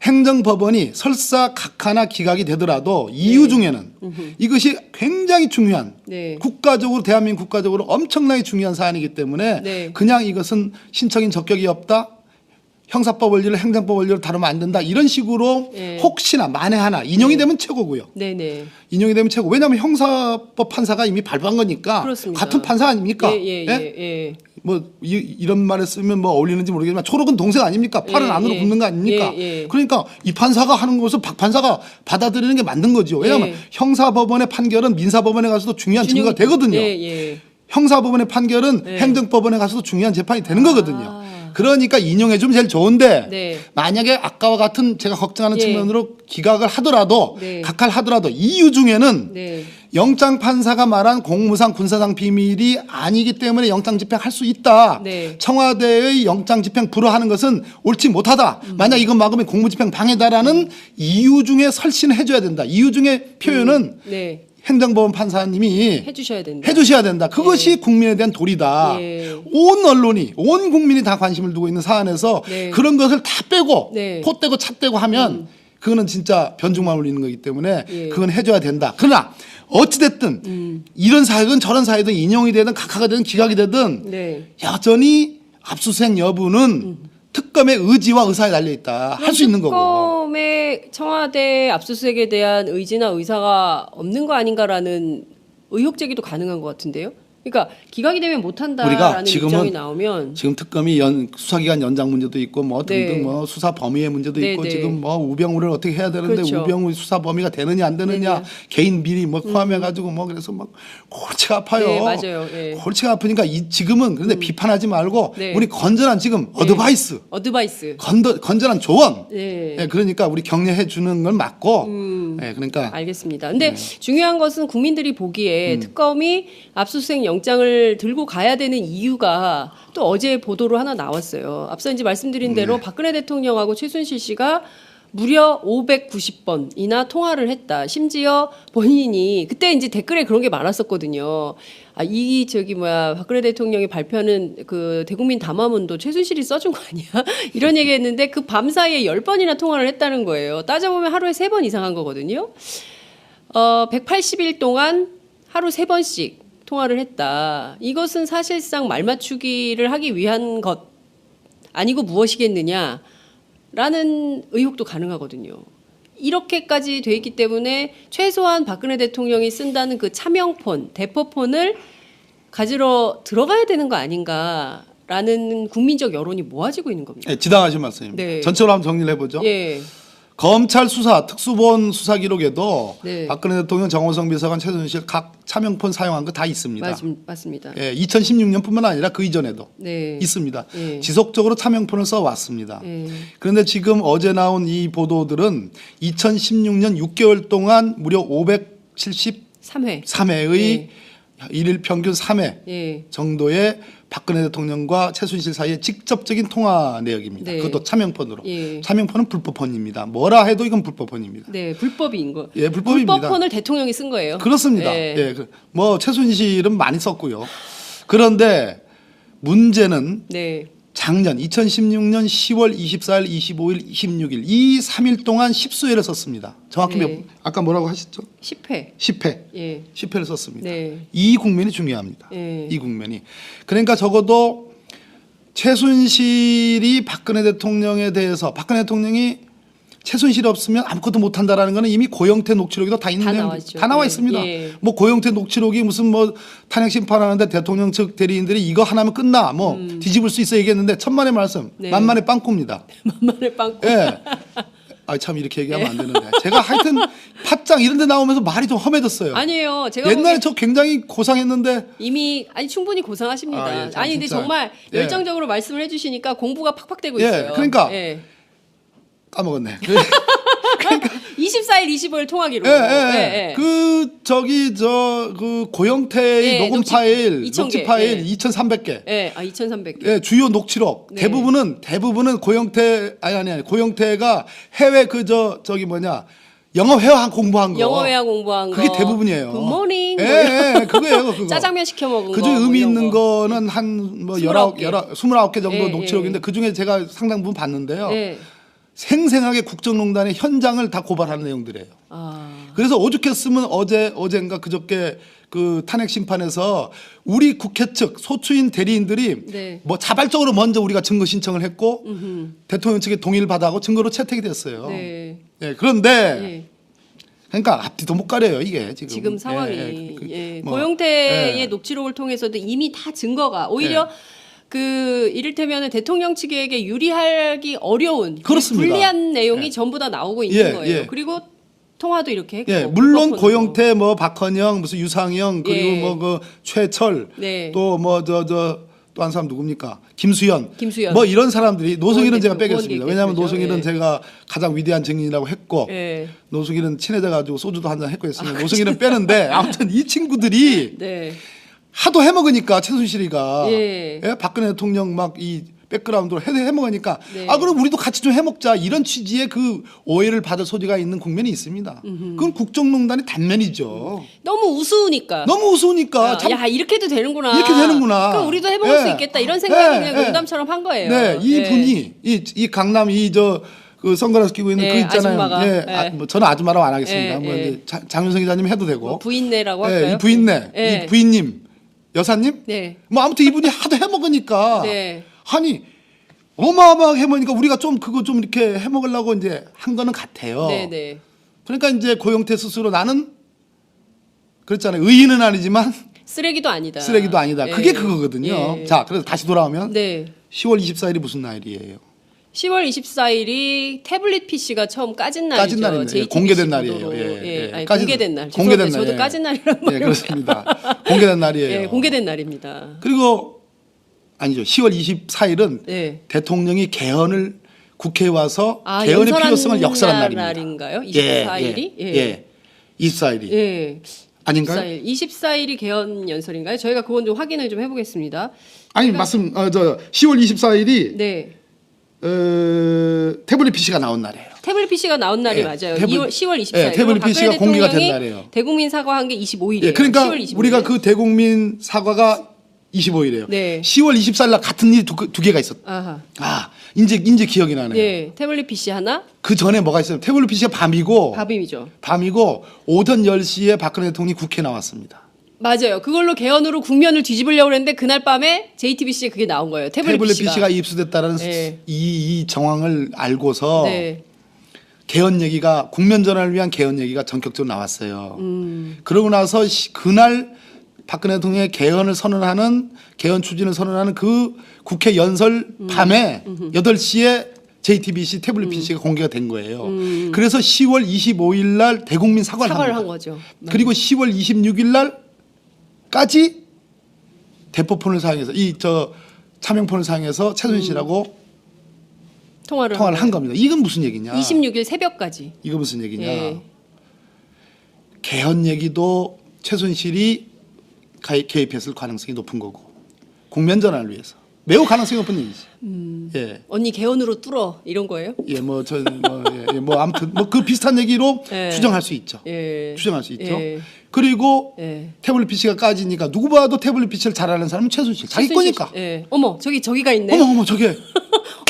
행정법원이 설사 각하나 기각이 되더라도 이유 중에는 이것이 굉장히 중요한 네. 국가적으로 대한민국 국가적으로 엄청나게 중요한 사안이기 때문에 네. 그냥 이것은 신청인 적격이 없다. 형사법 원리를 행정법 원리로 다루면 안 된다. 이런 식으로 네. 혹시나 만에 하나 인용이 되면 최고고요. 네네. 인용이 되면 최고. 왜냐하면 형사법 판사가 이미 발부한 거니까 그렇습니다. 같은 판사 아닙니까? 예. 뭐 이런 말을 쓰면 뭐 어울리는지 모르겠지만 초록은 동생 아닙니까? 팔은 예, 안으로 예. 붙는 거 아닙니까? 예. 그러니까 이 판사가 하는 것을 박 판사가 받아들이는 게 맞는 거죠. 왜냐하면 예. 형사법원의 판결은 민사법원에 가서도 중요한 증거가 되거든요. 예. 형사법원의 판결은 네. 행정법원에 가서도 중요한 재판이 되는 거거든요. 그러니까 인용해주면 제일 좋은데 네. 만약에 아까와 같은 제가 걱정하는 예. 측면으로 기각을 하더라도 네. 각하를 하더라도 이유 중에는 네. 영장 판사가 말한 공무상 군사상 비밀이 아니기 때문에 영장 집행할 수 있다. 네. 청와대의 영장 집행 불허하는 것은 옳지 못하다. 만약 이건 막으면 공무집행 방해다라는 이유 중에 설신해줘야 된다. 이유 중에 표현은 네. 행정법원 판사님이 해주셔야 된다. 해주셔야 된다. 그것이 국민에 대한 도리다. 예. 온 언론이, 온 국민이 다 관심을 두고 있는 사안에서 네. 그런 것을 다 빼고 네. 포 떼고 차 떼고 하면 그거는 진짜 변죽만 울리는 거기 때문에 예. 그건 해줘야 된다. 그러나 어찌됐든 이런 사회든 저런 사회든 인용이 되든 각하가 되든 기각이 되든 네. 여전히 압수수색 여부는 특검의 의지와 의사에 달려 있다. 할 수 있는 거고. 특검의 청와대 압수수색에 대한 의지나 의사가 없는 거 아닌가라는 의혹 제기도 가능한 것 같은데요. 그러니까 기각이 되면 우리가 못한다라는 지금은 입장이 나오면 지금 특검이 수사기간 연장 문제도 있고 뭐 등등 네. 뭐 수사 범위의 문제도 네, 있고 네. 지금 뭐 우병우를 어떻게 해야 되는데 그렇죠. 우병우 수사 범위가 되느냐 안 되느냐 네네. 개인 비리 뭐 포함해 가지고 뭐 그래서 막 골치가 아파요. 네, 맞아요. 예. 골치가 아프니까 지금은 그런데 비판하지 말고 네. 우리 건전한 지금 어드바이스 어드바이스. 건전한 조언. 네. 예, 그러니까 우리 격려해 주는 건 맞고 예, 그러니까 알겠습니다. 근데 중요한 것은 국민들이 보기에 특검이 압수수색 영장을 들고 가야 되는 이유가 또 어제 보도로 하나 나왔어요. 앞서 이제 말씀드린 대로 박근혜 대통령하고 최순실 씨가 무려 590번이나 통화를 했다. 심지어 본인이 그때 이제 댓글에 그런 게 많았었거든요. 박근혜 대통령이 발표하는 그 대국민 담화문도 최순실이 써준 거 아니야? 이런 얘기했는데 그 밤 사이에 10번이나 통화를 했다는 거예요. 따져보면 하루에 3번 이상 한 거거든요. 180일 동안 하루 3번씩 통화를 했다. 이것은 사실상 말 맞추기를 하기 위한 것 아니고 무엇이겠느냐? 라는 의혹도 가능하거든요. 이렇게까지 돼 있기 때문에 최소한 박근혜 대통령이 쓴다는 그 차명폰, 대포폰을 가지러 들어가야 되는 거 아닌가라는 국민적 여론이 모아지고 있는 겁니다. 예, 지당하신 말씀입니다. 네. 전체로 한번 정리를 해보죠. 예. 검찰 수사 특수본 수사 기록에도 네. 박근혜 대통령, 정호성 비서관, 최순실 각 차명폰 사용한 거 다 있습니다. 맞습니다. 예, 2016년뿐만 아니라 그 이전에도 네. 있습니다. 예. 지속적으로 차명폰을 써왔습니다. 예. 그런데 지금 어제 나온 이 보도들은 2016년 6개월 동안 무려 573회의 3회. 일일 평균 3회 예. 정도의 박근혜 대통령과 최순실 사이의 직접적인 통화 내역입니다. 네. 그것도 차명폰으로. 예. 차명폰은 불법폰입니다. 뭐라 해도 이건 불법폰입니다. 네, 불법인 거. 예, 불법입니다. 불법폰을 대통령이 쓴 거예요. 그렇습니다. 예. 예, 뭐 최순실은 많이 썼고요. 그런데 문제는 네. 작년 2016년 10월 24일, 25일, 26일 이 3일 동안 10수회를 썼습니다. 정확히 네. 아까 뭐라고 하셨죠? 10회. 10회. 예. 10회를 썼습니다. 네. 이 국면이 중요합니다. 예. 이 국면이. 그러니까 적어도 최순실이 박근혜 대통령에 대해서 박근혜 대통령이 최순실이 없으면 아무것도 못한다라는 거는 이미 고영태 녹취록에도 다 있는 다 내용, 나왔죠. 다 나와 예. 있습니다. 예. 뭐 고영태 녹취록이 무슨 뭐 탄핵 심판하는데 대통령 측 대리인들이 이거 하나면 끝나 뭐 뒤집을 수 있어 얘기했는데 천만의 말씀, 네. 만만의 빵꾸입니다. 만만의 빵꾸. 예. 아 참 이렇게 얘기하면 안 되는데 제가 하여튼 팟짱 이런 데 나오면서 말이 좀 험해졌어요. 아니에요. 제가 옛날에 보기엔 저 굉장히 고상했는데 이미 충분히 고상하십니다. 아, 예, 참 아니 근데 진짜. 정말 예. 열정적으로 말씀을 해주시니까 공부가 팍팍 되고 예, 있어요. 그러니까. 예. 까먹었네. 24일, 25일 통화기로. 예, 예. 그 저기 그 고영태의 예, 녹음 녹취- 파일, 2000 녹취 개, 파일 예. 2,300개. 예, 2,300개. 예, 주요 녹취록 네. 대부분은 고영태 아니 고영태가 해외 저기 뭐냐 영어 회화 공부한 거. 영어 회화 공부한 그게 거. 대부분이에요. 굿모닝. 예, 뭐 예, 그거예요, 그거. 짜장면 시켜 먹은 거. 그중에 뭐 의미 이런 있는 거. 거는 한 뭐 29개. 29개 정도 예, 녹취록인데 예. 그중에 제가 상당 부분 봤는데요. 예. 생생하게 국정농단의 현장을 다 고발하는 내용들이에요. 아. 그래서 오죽했으면 어젠가 그저께 그 탄핵 심판에서 우리 국회 측 소추인 대리인들이 네. 뭐 자발적으로 먼저 우리가 증거 신청을 했고 대통령 측의 동의를 받아고 증거로 채택이 됐어요. 네. 예, 그런데 예. 그러니까 앞뒤도 못 가려요 이게 지금. 지금 상황이 뭐, 고영태의 예. 녹취록을 통해서도 이미 다 증거가 오히려 그 이를테면 대통령 측에게 유리하기 어려운 그렇습니다. 불리한 내용이 전부 다 나오고 있는 예, 거예요. 예. 그리고 통화도 이렇게 했고. 예, 물론 불법폰으로. 고영태 뭐 박헌영 무슨 유상영 그리고 예. 뭐 그 최철 네. 또 뭐 또 한 사람 누굽니까? 김수현. 김수현. 뭐 이런 사람들이 노승일은 제가 의원 빼겠습니다. 대표, 왜냐하면 대표죠. 노승일은 예. 제가 가장 위대한 증인이라고 했고 예. 노승일은 친해져 가지고 소주도 한잔 했고 했으니까 노승일은 빼는데 아무튼 이 친구들이 네. 하도 해먹으니까 최순실이가 예. 박근혜 대통령 막 이 백그라운드로 해먹으니까 네. 아 그럼 우리도 같이 좀 해먹자 이런 취지의 그 오해를 받을 소지가 있는 국면이 있습니다. 그건 국정농단의 단면이죠. 너무 우스우니까. 너무 우스우니까 참 야 이렇게도 되는구나. 이렇게 되는구나. 그럼 우리도 해먹을 수 예. 있겠다 이런 생각을 예, 그냥 예. 농담처럼 한 거예요. 네, 이 예. 분이 이 강남 그 선글라스 끼고 있는 예, 그 있잖아요. 아줌마가. 예, 예. 뭐 저는 아줌마라고 안 하겠습니다. 예, 뭐 예. 이제 장윤성 기자님 해도 되고. 뭐 부인네라고 예, 할까요? 이 부인네, 예. 이 부인님, 여사님. 네. 뭐 아무튼 이분이 하도 해먹으니까 네. 아니 어마어마하게 해먹으니까 우리가 좀 그거 좀 이렇게 해먹으려고 이제 한 거는 같아요. 네네. 그러니까 이제 고영태 스스로 나는 그랬잖아요. 의인은 아니지만 쓰레기도 아니다. 쓰레기도 아니다. 예. 그게 그거거든요. 예. 자, 그래서 다시 돌아오면 네. 10월 24일이 무슨 날이에요? 10월 24일이 태블릿 PC가 처음 까진 날이죠. 까진 날이네요. JTBC 공개된 보도로. 날이에요. 예, 아니, 까진- 공개된 날. 공개된 죄송합니다. 날, 저도 예. 까진 날이란 예, 말을. 그렇습니다. 공개된 날이에요. 예, 공개된 날입니다. 그리고 아니죠. 10월 24일은 네. 대통령이 개헌을 국회에 와서 아, 개헌의 연설한 필요성을 역설한 날입니다. 날인가요? 예, 24일이? 예. 24일이 예. 아닌가요? 24일이 개헌 연설인가요? 저희가 그건 좀 확인을 좀 해보겠습니다. 아니 말씀 10월 24일이 네. 태블릿 PC가 나온 날이에요. 태블릿 PC가 나온 날이 예, 맞아요. 태블릿- 10월 24일. 예, 태블릿 PC가 공개가 된 날이에요. 대국민 사과한 게 25일이에요. 예, 그러니까 10월 25일. 우리가 그 대국민 사과가 25일이에요. 네. 10월 24일 날 같은 일이 두 개가 있었다. 아하. 아, 이제 기억이 나네요. 네. 태블릿 PC 하나, 그 전에 뭐가 있어요? 태블릿 PC가 밥임이죠. 밤이고 오전 10시에 박근혜 대통령이 국회에 나왔습니다. 맞아요. 그걸로 개헌으로 국면을 뒤집으려고 했는데 그날 밤에 JTBC에 그게 나온 거예요. 태블릿, PC가 입수됐다는 네. 이 정황을 알고서 네. 개헌 얘기가 국면 전환을 위한 개헌 얘기가 전격적으로 나왔어요. 음. 그러고 나서 그날 박근혜 대통령의 개헌을 선언하는 개헌 추진을 선언하는 그 국회 연설 밤에 8시에 JTBC 태블릿 PC가 공개가 된 거예요. 그래서 10월 25일 날 대국민 사과를 사과를 한 한 거죠. 그리고 10월 26일 날까지 대포폰을 사용해서 차명폰을 사용해서 최순실하고 통화를 한 겁니다. 이건 무슨 얘기냐? 26일 새벽까지. 이거 무슨 얘기냐? 예. 개헌 얘기도 최순실이 개입했을 가능성이 높은 거고 국면 전환을 위해서 매우 가능성이 높은 얘기지. 예. 언니 개헌으로 뚫어 이런 거예요? 예, 뭐 아무튼 뭐 그 비슷한 얘기로 예. 추정할 수 있죠. 예. 추정할 수 있죠. 예. 그리고 예. 태블릿 PC가 까지니까 누구 봐도 태블릿 PC를 잘하는 사람은 최순실. 자기 최순실 거니까. 씨. 예. 어머 저기가 있네. 어머 저게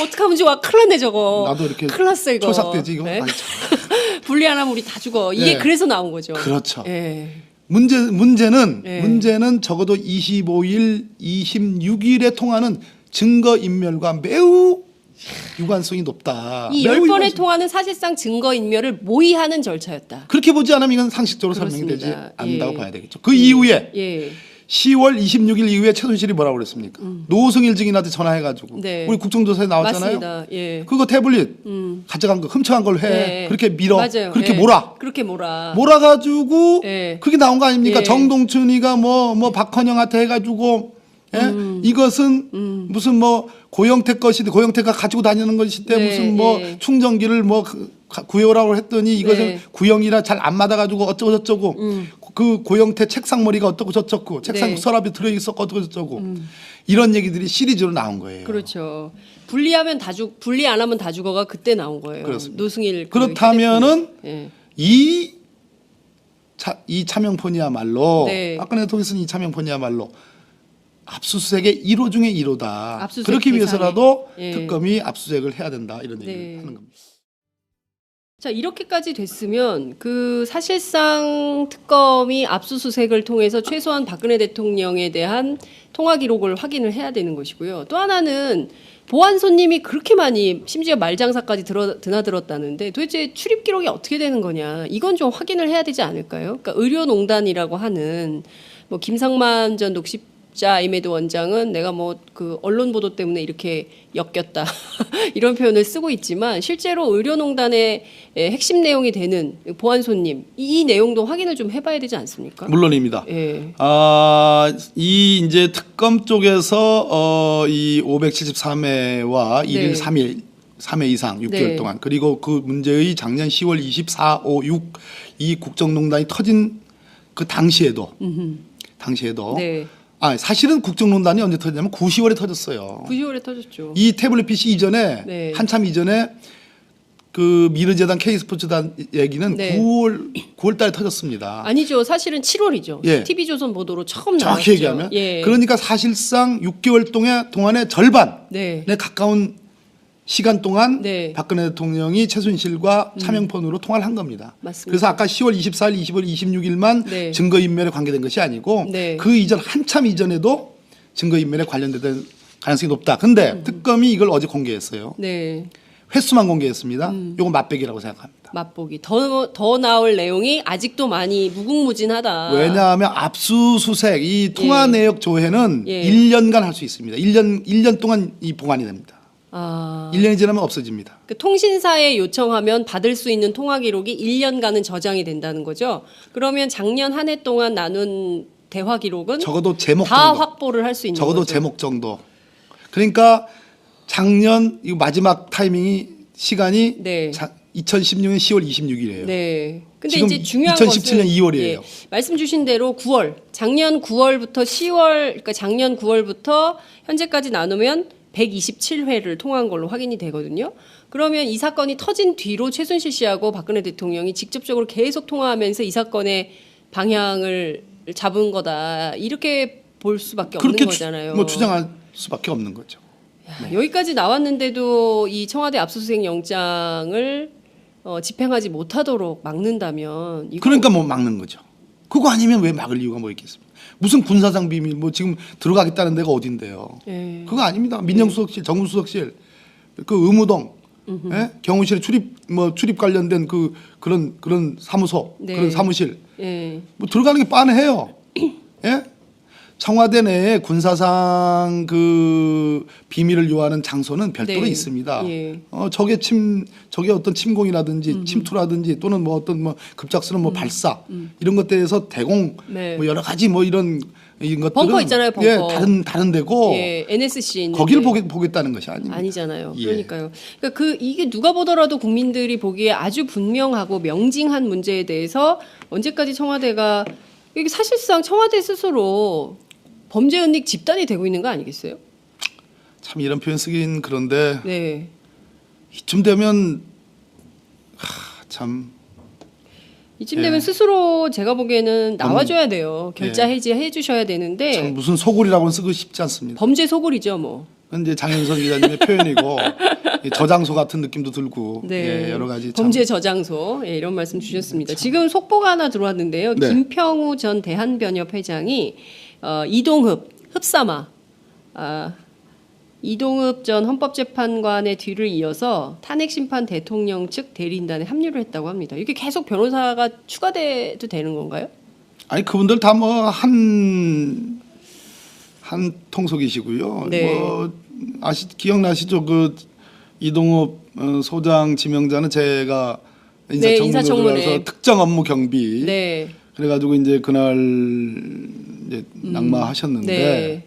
어떡하면 좋아. 큰일 났네 저거. 나도 이렇게 큰일 났어 이거. 초삭되지 이거. 네? 아이, 참. 분리 안 하면 우리 다 죽어. 이게 예. 그래서 나온 거죠. 그렇죠. 예. 문제는 예. 문제는 적어도 25일, 26일에 통하는 증거 인멸과 매우 유관성이 높다. 이 매우 10번의 유관성. 통화는 사실상 증거 인멸을 모의하는 절차였다. 그렇게 보지 않으면 이건 상식적으로 설명이 되지 그렇습니다. 않는다고 예. 봐야 되겠죠. 그 이후에 예. 10월 26일 이후에 최순실이 뭐라고 그랬습니까? 노승일 증인한테 전화해가지고 네. 우리 국정조사에 나왔잖아요. 맞습니다. 예. 그거 태블릿 가져간 거 훔쳐간 걸로 해. 네. 그렇게 밀어. 맞아요. 그렇게 예. 몰아. 그렇게 몰아. 몰아가지고 예. 그게 나온 거 아닙니까? 예. 정동춘이가 뭐 박헌영한테 해가지고 예? 이것은 무슨 뭐 고영태 것인데 고영태가 가지고 다니는 것인데 네, 무슨 뭐 예. 충전기를 뭐 구해오라고 했더니 이것은 네. 구형이라 잘 안 맞아가지고 어쩌고 저쩌고 그 고영태 책상 머리가 어떻고 저쩌고 책상 네. 서랍에 들어있었고 어쩌고 저쩌고 이런 얘기들이 시리즈로 나온 거예요. 그렇죠. 분리 안 하면 다 죽어가 그때 나온 거예요. 그렇습니다. 노승일 그렇다면은 예. 이 차명폰이야말로 네. 박근혜 대통령이 이 차명폰이야말로 압수수색의 1호 중의 1호다. 압수수색 그렇기 위해서라도 대상에. 예. 특검이 압수수색을 해야 된다 이런 얘기를 네. 하는 겁니다. 자 이렇게까지 됐으면 그 사실상 특검이 압수수색을 통해서 최소한 박근혜 대통령에 대한 통화 기록을 확인을 해야 되는 것이고요. 또 하나는 보안 손님이 그렇게 많이 심지어 말장사까지 드나들었다는데 도대체 출입 기록이 어떻게 되는 거냐 이건 좀 확인을 해야 되지 않을까요? 그러니까 의료농단이라고 하는 뭐 김상만 전 녹십자임에드 원장은 내가 뭐 그 언론 보도 때문에 이렇게 엮였다 이런 표현을 쓰고 있지만 실제로 의료농단의 핵심 내용이 되는 보안 손님 이 내용도 확인을 좀 해봐야 되지 않습니까? 물론입니다. 예. 이 이제 특검 쪽에서 이 573회와 1일 네. 3회 이상 6개월 네. 동안 그리고 그 문제의 작년 10월 24, 5, 6 이 국정농단이 터진 그 당시에도 네. 사실은 국정농단이 언제 터졌냐면 9, 10월에 터졌어요. 9, 10월에 터졌죠. 이 태블릿 PC 이전에 네. 한참 이전에 그 미르재단 K스포츠단 얘기는 네. 9월 달에 터졌습니다. 아니죠. 사실은 7월이죠. 예. TV조선 보도로 처음 나왔죠. 정확히 얘기하면 예. 그러니까 사실상 6개월 동안의 절반에 네. 가까운 시간 동안 네. 박근혜 대통령이 최순실과 차명폰으로 통화를 한 겁니다. 맞습니다. 그래서 아까 10월 24일, 20월 26일만 네. 증거인멸에 관계된 것이 아니고 네. 그 이전 한참 이전에도 증거인멸에 관련된 가능성이 높다. 근데 특검이 이걸 어제 공개했어요. 네. 횟수만 공개했습니다. 요거 맛배기라고 생각합니다. 맛보기. 더 나올 내용이 아직도 많이 무궁무진하다. 왜냐하면 압수수색 이 통화 예. 내역 조회는 예. 1년간 할 수 있습니다. 1년 동안 이 보관이 됩니다. 1년이 지나면 없어집니다. 그 통신사에 요청하면 받을 수 있는 통화 기록이 1년간은 저장이 된다는 거죠. 그러면 작년 한 해 동안 나눈 대화 기록은 적어도 제목 다 정도. 확보를 할 수 있는 적어도 거죠. 제목 정도. 그러니까 작년 이 마지막 타이밍이 시간이 네. 2016년 10월 26일이에요. 네. 근데 지금 이제 중요한 2017년 것은 2월이에요. 예, 말씀 주신 대로 9월, 작년 9월부터 10월, 그러니까 작년 9월부터 현재까지 나누면 127회를 통화한 걸로 확인이 되거든요. 그러면 이 사건이 터진 뒤로 최순실 씨하고 박근혜 대통령이 직접적으로 계속 통화하면서 이 사건의 방향을 잡은 거다. 이렇게 볼 수밖에 없는 그렇게 거잖아요. 뭐 추정할 수밖에 없는 거죠. 야, 여기까지 나왔는데도 이 청와대 압수수색 영장을 집행하지 못하도록 막는다면 이거 그러니까 뭐 막는 거죠. 그거 아니면 왜 막을 이유가 뭐 있겠습니까? 무슨 군사상 비밀 뭐 지금 들어가겠다는 데가 어딘데요? 예. 그거 아닙니다. 민정수석실, 정무수석실, 그 의무동, 예? 경호실에 출입 관련된 그런 사무소, 네. 그런 사무실 예. 뭐 들어가는 게 빤해요. 예? 청와대 내에 군사상 그 비밀을 요하는 장소는 별도로 네. 있습니다. 예. 적의 어떤 침공이라든지 침투라든지 또는 뭐 어떤 뭐 급작스러운 뭐 발사 이런 것에 대해서 대공 네. 뭐 여러 가지 뭐 이런 것들은 벙커 있잖아요, 벙커. 예, 다른 데고 예, NSC 있는데 거기를 보겠다는 것이 아닙니다. 아니잖아요. 예. 그러니까요. 그러니까 이게 누가 보더라도 국민들이 보기에 아주 분명하고 명징한 문제에 대해서 언제까지 청와대가 이게 사실상 청와대 스스로 범죄 은닉 집단이 되고 있는 거 아니겠어요? 참 이런 표현 쓰긴 그런데 네. 이쯤 되면 참 이쯤 되면 스스로 제가 보기에는 나와줘야 돼요. 결자 예. 해지해 주셔야 되는데 참 무슨 소굴이라고는 쓰고 싶지 않습니다. 범죄 소굴이죠, 뭐. 그건 이제 장현석 기자님의 표현이고 이 저장소 같은 느낌도 들고 네. 예, 여러 가지 참 범죄 저장소 예, 이런 말씀 주셨습니다. 지금 속보가 하나 들어왔는데요. 네. 김평우 전 대한변협 회장이 이동흡 흡사마 이동흡 전 헌법재판관의 뒤를 이어서 탄핵심판 대통령 측 대리인단에 합류를 했다고 합니다. 이게 계속 변호사가 추가돼도 되는 건가요? 아니 그분들 다 뭐 한 통속이시고요. 네. 뭐 기억나시죠? 그 이동욱 소장 지명자는 제가 네, 인사청문회에 인사청문회. 들어가서 특정 업무 경비 네. 그래가지고 이제 그날 이제 낙마하셨는데 네.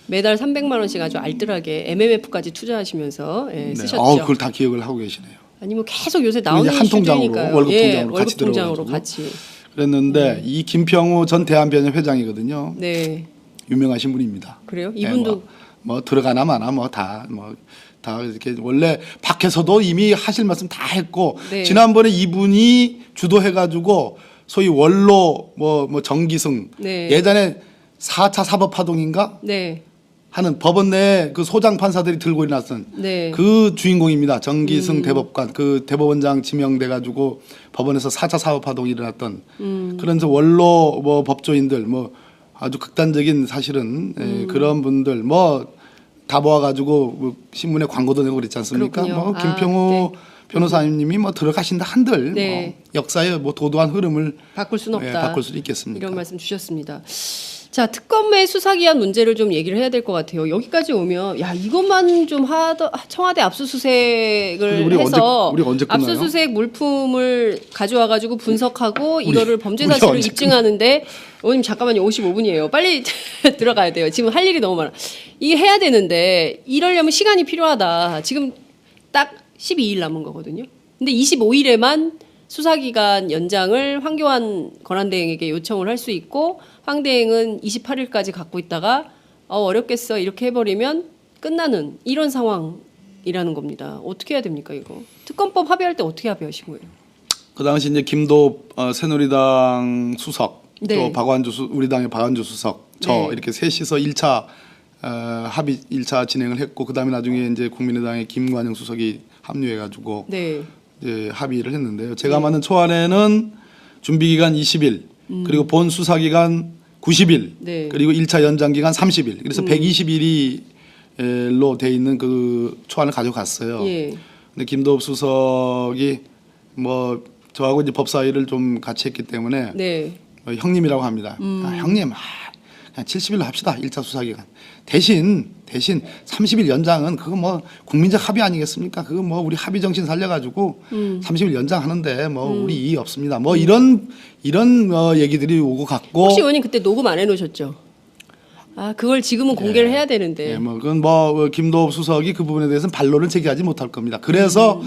매달 300만 원씩 아주 알뜰하게 MMF까지 투자하시면서 예, 네. 쓰셨죠. 그걸 다 기억을 하고 계시네요. 아니 뭐 계속 요새 나오는 이제 한 통장으로, 이슈들이니까요. 월급 예, 통장으로 같이 월급 통장으로 들어가가지고. 같이. 그랬는데 이 김평우 전 대한변협 회장이거든요. 네. 유명하신 분입니다. 그래요? 네, 이분도 뭐 들어가나 마나 다 이렇게 원래 밖에서도 이미 하실 말씀 다 했고 네. 지난번에 이분이 주도해가지고 소위 원로 뭐 정기승 네. 예전에 4차 사법파동인가 네. 하는 법원 내 그 소장 판사들이 들고 일어났던 네. 그 주인공입니다. 정기승 대법관 그 대법원장 지명돼가지고 법원에서 4차 사법파동이 일어났던 그런 저 원로 뭐 법조인들 뭐 아주 극단적인 사실은 그런 분들 뭐 다 모아가지고 뭐 신문에 광고도 내고 그랬지 않습니까? 그렇군요. 뭐 김평우 네. 변호사님이 뭐 들어가신다 한들 네. 뭐 역사의 뭐 도도한 흐름을 바꿀 수는 없다. 바꿀 수 있겠습니까? 이런 말씀 주셨습니다. 자, 특검의 수사기한 문제를 좀 얘기를 해야 될 것 같아요. 여기까지 오면 야 이것만 좀 청와대 압수수색을 우리 해서 언제 끝나요? 압수수색 물품을 가져와 가지고 분석하고 이거를 범죄 사실을 언제 입증하는데 의원님 잠깐만요. 55분이에요. 빨리 들어가야 돼요. 지금 할 일이 너무 많아. 이게 해야 되는데 이러려면 시간이 필요하다. 지금 딱 12일 남은 거거든요. 근데 25일에만 수사기간 연장을 황교안 권한대행에게 요청을 할 수 있고 황대행은 28일까지 갖고 있다가 어렵겠어 이렇게 해버리면 끝나는 이런 상황이라는 겁니다. 어떻게 해야 됩니까 이거? 특검법 합의할 때 어떻게 합의하신 거예요? 그 당시 이제 김도읍 새누리당 수석 네. 또 우리 당의 박완주 수석 네. 이렇게 셋이서 1차 합의 1차 진행을 했고 그다음에 나중에 이제 국민의당의 김관영 수석이 합류해 가지고 네. 이제 합의를 했는데요. 제가 만든 초안에는 준비 기간 20일 그리고 본 수사 기간 90일 네. 그리고 1차 연장 기간 30일 그래서 120일로 돼 있는 그 초안을 가져갔어요. 예. 근데 김도읍 수석이 뭐 저하고 이제 법사위를 좀 같이 했기 때문에 네. 형님이라고 합니다. 형님, 그냥 70일로 합시다. 1차 수사기간. 대신 30일 연장은 그거 뭐 국민적 합의 아니겠습니까? 그거 뭐 우리 합의 정신 살려가지고 30일 연장하는데 뭐 우리 이의 없습니다. 뭐 이런 얘기들이 오고 갔고. 혹시 의원님 그때 녹음 안 해놓으셨죠? 아 그걸 지금은 공개를 해야 되는데. 예, 뭐 그건 뭐 김도읍 수석이 그 부분에 대해서는 반론을 제기하지 못할 겁니다. 그래서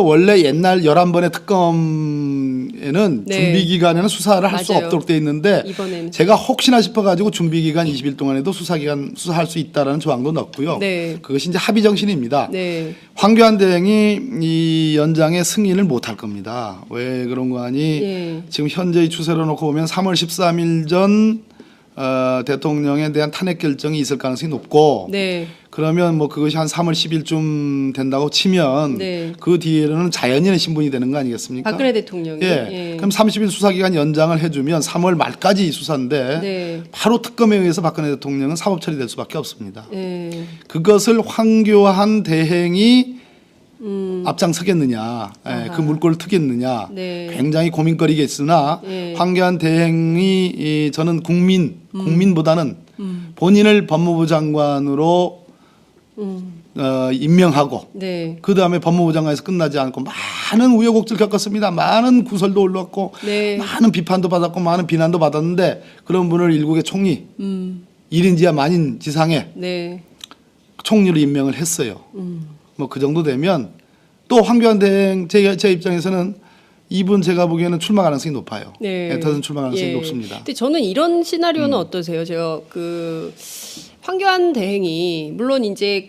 원래 옛날 11번의 특검에는 네. 준비 기간에는 수사를 할 수 맞아요. 없도록 돼 있는데 이번에는. 제가 혹시나 싶어 가지고 준비 기간 20일 동안에도 수사할 수 있다라는 조항도 넣었고요. 네. 그것이 이제 합의 정신입니다. 네. 황교안 대행이 이 연장에 승인을 못할 겁니다. 왜 그런 거 하니 예. 지금 현재의 추세로 놓고 보면 3월 13일 전 대통령에 대한 탄핵 결정이 있을 가능성이 높고 네. 그러면 뭐 그것이 한 3월 10일쯤 된다고 치면 네. 그 뒤에는 자연인의 신분이 되는 거 아니겠습니까? 박근혜 대통령이. 예. 그럼 30일 수사기간 연장을 해주면 3월 말까지 수사인데 네. 바로 특검에 의해서 박근혜 대통령은 사법 처리될 수밖에 없습니다. 네. 그것을 황교안 대행이 앞장서겠느냐, 그 물꼬를 트겠느냐, 네. 굉장히 고민거리겠으나 네. 황교안 대행이 저는 국민보다는 본인을 법무부 장관으로 임명하고 네. 그 다음에 법무부 장관에서 끝나지 않고 많은 우여곡절 겪었습니다. 많은 구설도 올랐고 네. 많은 비판도 받았고 많은 비난도 받았는데 그런 분을 일국의 총리 1인지하 만인 지상에 네. 총리로 임명을 했어요. 뭐 그 정도 되면 또 황교안 대행 제 입장에서는 이분 제가 보기에는 출마 가능성이 높아요. 네. 대선 출마 가능성이 예. 높습니다. 근데 저는 이런 시나리오는 어떠세요? 제가 그 황교안 대행이 물론 이제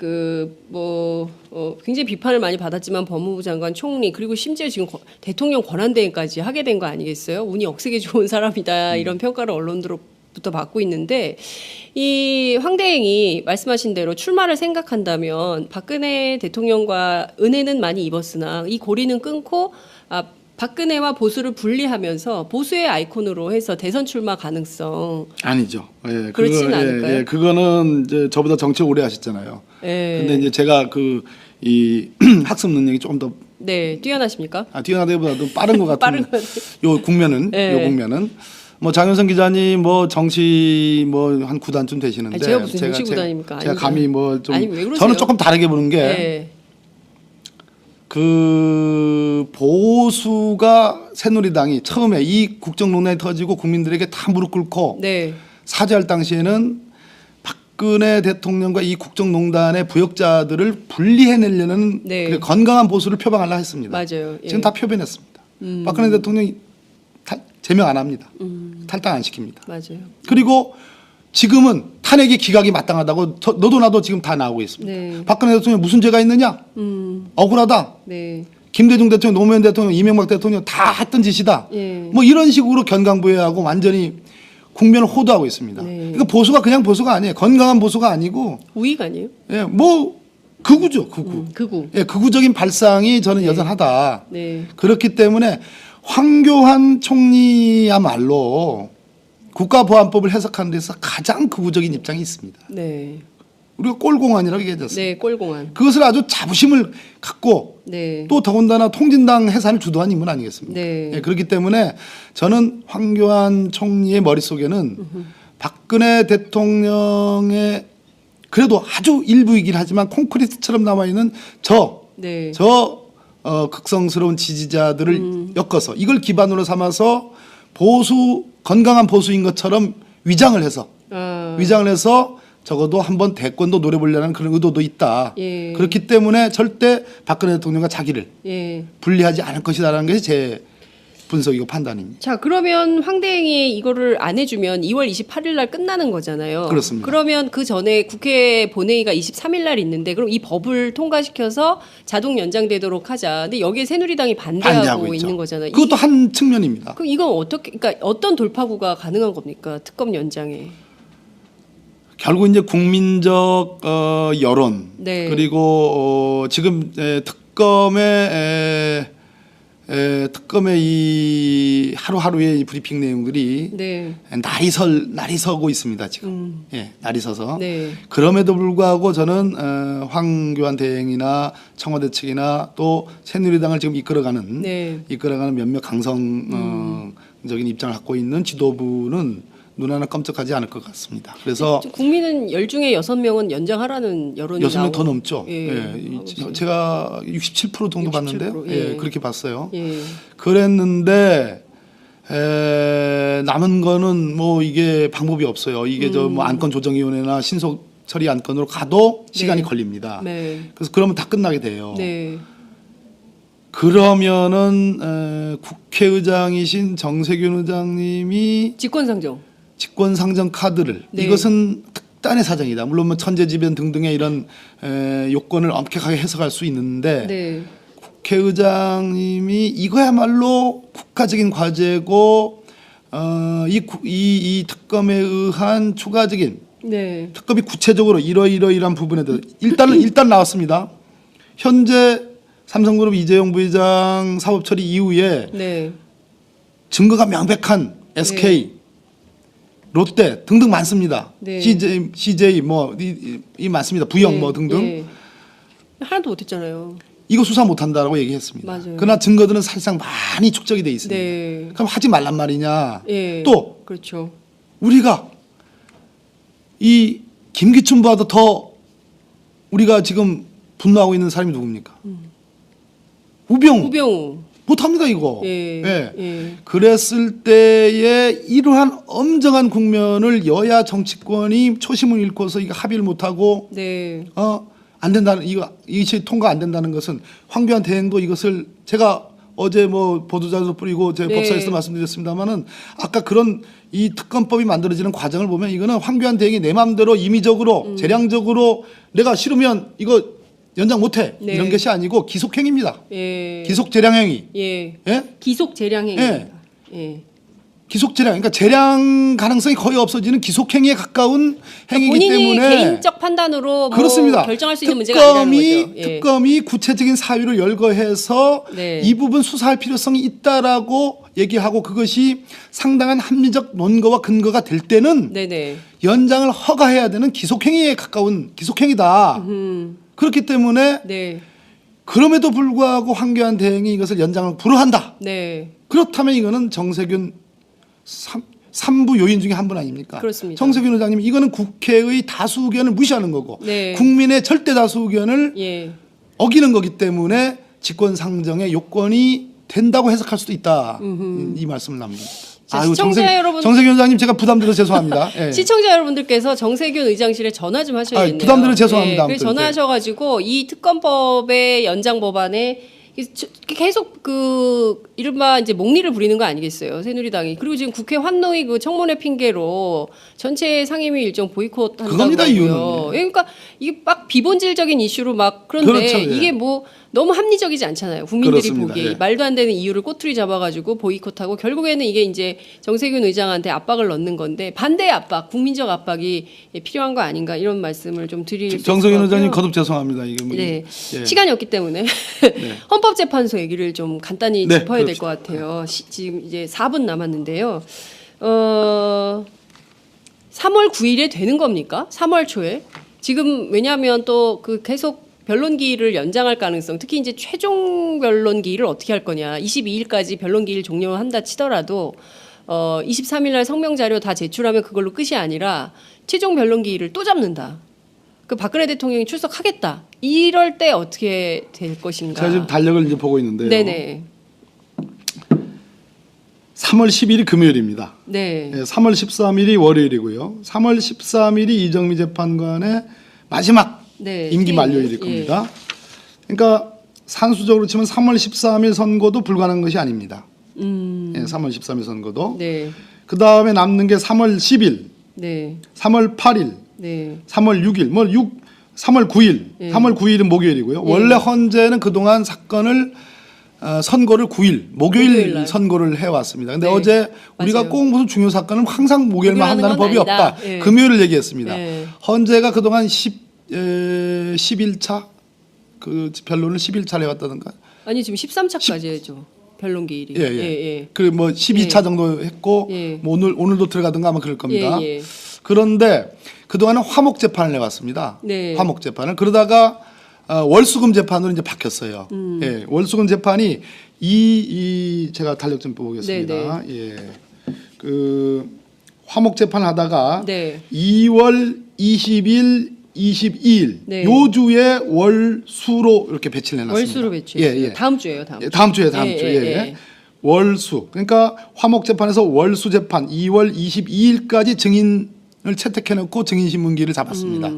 굉장히 비판을 많이 받았지만 법무부 장관, 총리 그리고 심지어 지금 대통령 권한대행까지 하게 된 거 아니겠어요? 운이 억세게 좋은 사람이다 이런 평가를 언론으로부터 받고 있는데 이 황 대행이 말씀하신 대로 출마를 생각한다면 박근혜 대통령과 은혜는 많이 입었으나 이 고리는 끊고 박근혜와 보수를 분리하면서 보수의 아이콘으로 해서 대선 출마 가능성 아니죠. 예, 그렇지는 않을까요? 예, 그거는 이제 저보다 정치 오래 하셨잖아요. 예. 근데 이제 제가 이 학습 능력이 조금 더 네, 뛰어나십니까? 뛰어나다기보다도 빠른 것 같은 빠른 것 요 국면은 네. 요 국면은 뭐 장윤선 기자님 뭐 정치 뭐 한 9단쯤 되시는데 아니, 제가 무슨 정치 구단입니까? 제가 아닙니다. 감히 뭐 좀 아니, 왜 그러세요? 저는 조금 다르게 보는 게 네. 그 보수가 새누리당이 처음에 이 국정농단이 터지고 국민들에게 다 무릎 꿇고 네. 사죄할 당시에는 박근혜 대통령과 이 국정농단의 부역자들을 분리해내려는 네. 그 건강한 보수를 표방하려 했습니다. 맞아요. 예. 지금 다 표변했습니다. 박근혜 대통령이 제명 안 합니다. 탈당 안 시킵니다. 맞아요. 그리고 지금은 탄핵의 기각이 마땅하다고 너도 나도 지금 다 나오고 있습니다. 네. 박근혜 대통령 무슨 죄가 있느냐? 억울하다. 네. 김대중 대통령, 노무현 대통령, 이명박 대통령 다 했던 짓이다. 예. 뭐 이런 식으로 견강부회하고 완전히 국면을 호도하고 있습니다. 네. 그러니까 보수가 그냥 보수가 아니에요. 건강한 보수가 아니고 우익 아니에요? 예, 뭐 극우죠, 극우. 극우. 예, 극우적인 발상이 저는 여전하다. 네. 그렇기 때문에 황교안 총리야말로 국가보안법을 해석하는 데서 가장 극우적인 입장이 있습니다. 네. 우리가 꼴공안이라고 얘기했잖습니다. 네, 꼴공안. 그것을 아주 자부심을 갖고 네. 또 더군다나 통진당 해산을 주도한 인물 아니겠습니까? 네. 예, 그렇기 때문에 저는 황교안 총리의 머릿속에는 박근혜 대통령의 그래도 아주 일부이긴 하지만 콘크리트처럼 남아있는 네. 극성스러운 지지자들을 엮어서 이걸 기반으로 삼아서 건강한 보수인 것처럼 위장을 해서 적어도 한번 대권도 노려보려는 그런 의도도 있다. 예. 그렇기 때문에 절대 박근혜 대통령과 자기를 예. 분리하지 않을 것이다라는 것이 제 분석이고 판단입니다. 자, 그러면 황 대행이 이거를 안 해주면 2월 28일 날 끝나는 거잖아요. 그렇습니다. 그러면 그 전에 국회 본회의가 23일 날 있는데 그럼 이 법을 통과시켜서 자동 연장되도록 하자. 근데 여기에 새누리당이 반대하고 있죠. 있는 거잖아요. 그것도 한 측면입니다. 그럼 이건 그러니까 어떤 돌파구가 가능한 겁니까? 특검 연장에. 결국 이제 국민적 여론 네. 그리고 지금 특검의 이 하루하루의 이 브리핑 내용들이 네. 날이 서고 있습니다 지금. 예, 날이 서서. 네. 그럼에도 불구하고 저는 황교안 대행이나 청와대 측이나 또 새누리당을 지금 이끌어가는 몇몇 강성적인 입장을 갖고 있는 지도부는 눈 하나 깜짝하지 않을 것 같습니다. 그래서 국민은 10중에 6명은 연장하라는 여론이 6명 더 넘죠. 예. 제가 67% 정도 67%, 봤는데요. 예. 그렇게 봤어요. 예. 그랬는데 남은 거는 뭐 이게 방법이 없어요. 이게 뭐 안건조정위원회나 신속 처리 안건으로 가도 시간이 걸립니다. 네. 그래서 그러면 다 끝나게 돼요. 네. 그러면은 국회의장이신 정세균 의장님이 직권상정 카드를 이것은 특단의 사정이다. 물론 뭐 천재지변 등등의 이런 요건을 엄격하게 해석할 수 있는데 국회의장님이 이거야말로 국가적인 과제고 이 특검에 의한 추가적인 특검이 구체적으로 이러이러이러한 부분에 대해서 일단 나왔습니다. 현재 삼성그룹 이재용 부회장 사법 처리 이후에 증거가 명백한 SK 롯데 등등 많습니다. CJ 이 많습니다. 부영 뭐 등등. 하나도 못했잖아요. 이거 수사 못한다라고 얘기했습니다. 맞아요. 그러나 증거들은 사실상 많이 축적이 돼 있습니다. 그럼 하지 말란 말이냐. 또 그렇죠. 우리가 이 김기춘보다도 더 우리가 지금 분노하고 있는 사람이 누굽니까? 우병우. 못합니다 이거. 그랬을 때에 이러한 엄정한 국면을 여야 정치권이 초심을 잃고서 이거 합의를 못하고 안 된다는 이것이 통과 안 된다는 것은 황교안 대행도 이것을 제가 어제 뭐 보도자료도 뿌리고 제가 네. 법사에서 말씀드렸습니다만은 아까 그런 이 특검법이 만들어지는 과정을 보면 이거는 황교안 대행이 내 마음대로 임의적으로 재량적으로 내가 싫으면 이거 연장 못해 네. 이런 것이 아니고 기속행위입니다. 예. 기속 재량행위. 예. 예? 기속 재량행위입니다. 예. 기속 재량, 그러니까 재량 가능성이 거의 없어지는 기속행위에 가까운 행위이기 본인이 때문에 개인적 판단으로 뭐 그렇습니다. 결정할 수 있는 문제가 아니라는 거죠. 예. 특검이 구체적인 사유를 열거해서 네. 이 부분 수사할 필요성이 있다라고 얘기하고 그것이 상당한 합리적 논거와 근거가 될 때는 네네. 연장을 허가해야 되는 기속행위에 가까운 기속행위다. 그렇기 때문에 네. 그럼에도 불구하고 황교안 대행이 이것을 연장을 불허한다. 네. 그렇다면 이거는 정세균 삼부 요인 중에 한 분 아닙니까? 그렇습니다. 정세균 의장님 이거는 국회의 다수 의견을 무시하는 거고 네. 국민의 절대 다수 의견을 예. 어기는 거기 때문에 직권 상정의 요건이 된다고 해석할 수도 있다. 이 말씀을 남깁니다. 자, 시청자 여러분- 정세균 의장님 제가 부담드려 죄송합니다. 예. 시청자 여러분들께서 정세균 의장실에 전화 좀 하셔야겠네요. 부담드려 죄송합니다. 그래서 아무튼. 전화하셔가지고 이 특검법의 연장 법안에 계속 그 이른바 이제 목리를 부리는 거 아니겠어요, 새누리당이. 그리고 지금 국회 환노위 그 청문회 핑계로 전체 상임위 일정 보이콧 한다고 그겁니다, 하고요. 이유는. 그러니까 이게 막 비본질적인 이슈로 막 그런데 그렇죠, 예. 이게 뭐 너무 합리적이지 않잖아요. 국민들이 그렇습니다, 보기에 예. 말도 안 되는 이유를 꼬투리 잡아가지고 보이콧하고 결국에는 이게 이제 정세균 의장한테 압박을 넣는 건데 반대의 압박, 국민적 압박이 필요한 거 아닌가 이런 말씀을 좀 드릴 수 있을 것 정세균 같고요. 의장님 거듭 죄송합니다. 이게 뭐 네. 예. 시간이 없기 때문에 헌법재판소 얘기를 좀 간단히 네, 짚어야 될 것 같아요. 지금 이제 4분 남았는데요. 3월 9일에 되는 겁니까? 3월 초에? 지금 왜냐하면 또 그 계속 변론기일을 연장할 가능성, 특히 이제 최종 변론기일을 어떻게 할 거냐. 22일까지 변론기일 종료한다 치더라도 23일 날 성명 자료 다 제출하면 그걸로 끝이 아니라 최종 변론기일을 또 잡는다. 그 박근혜 대통령이 출석하겠다. 이럴 때 어떻게 될 것인가? 제가 지금 달력을 이제 보고 있는데요. 네네. 3월 10일이 금요일입니다. 네. 예, 3월 13일이 월요일이고요. 3월 13일이 이정미 재판관의 마지막 네. 임기 만료일일 겁니다. 그러니까 산수적으로 치면 3월 13일 선고도 불가능한 것이 아닙니다. 예, 3월 13일 선고도. 네. 그 다음에 남는 게 3월 10일, 네. 3월 8일, 네. 3월 6일, 3월 9일. 예. 3월 9일은 목요일이고요. 원래 헌재는 그동안 사건을 선고를 9일, 목요일 목요일 날. 선고를 해왔습니다. 근데 네, 어제 우리가 맞아요. 꼭 무슨 중요 사건을 항상 목요일만 목요일 한다는 하는 법이 건 아니다. 없다. 예. 금요일을 얘기했습니다. 예. 헌재가 그동안 11차 그 변론을 11차를 해왔다던가. 아니 지금 13차까지 해죠. 변론기일이. 예, 예. 그 뭐 12차 예. 정도 했고 예. 뭐 오늘도 들어가든가 아마 그럴 겁니다. 예, 예. 그런데 그동안은 화목 재판을 해왔습니다. 네. 화목 재판을 그러다가 월수금 재판으로 이제 바뀌었어요. 예, 월수금 재판이 제가 달력 좀 보겠습니다. 예, 그 화목 재판 하다가 네. 2월 20일, 22일 네. 요 주에 월수로 이렇게 배치를 해놨습니다. 월수로 배치했어요. 예, 예. 다음 주예요. 다음 주. 예, 다음 주에 예. 월수. 그러니까 화목 재판에서 월수 재판 2월 22일까지 증인을 채택해 놓고 증인 신문기를 잡았습니다.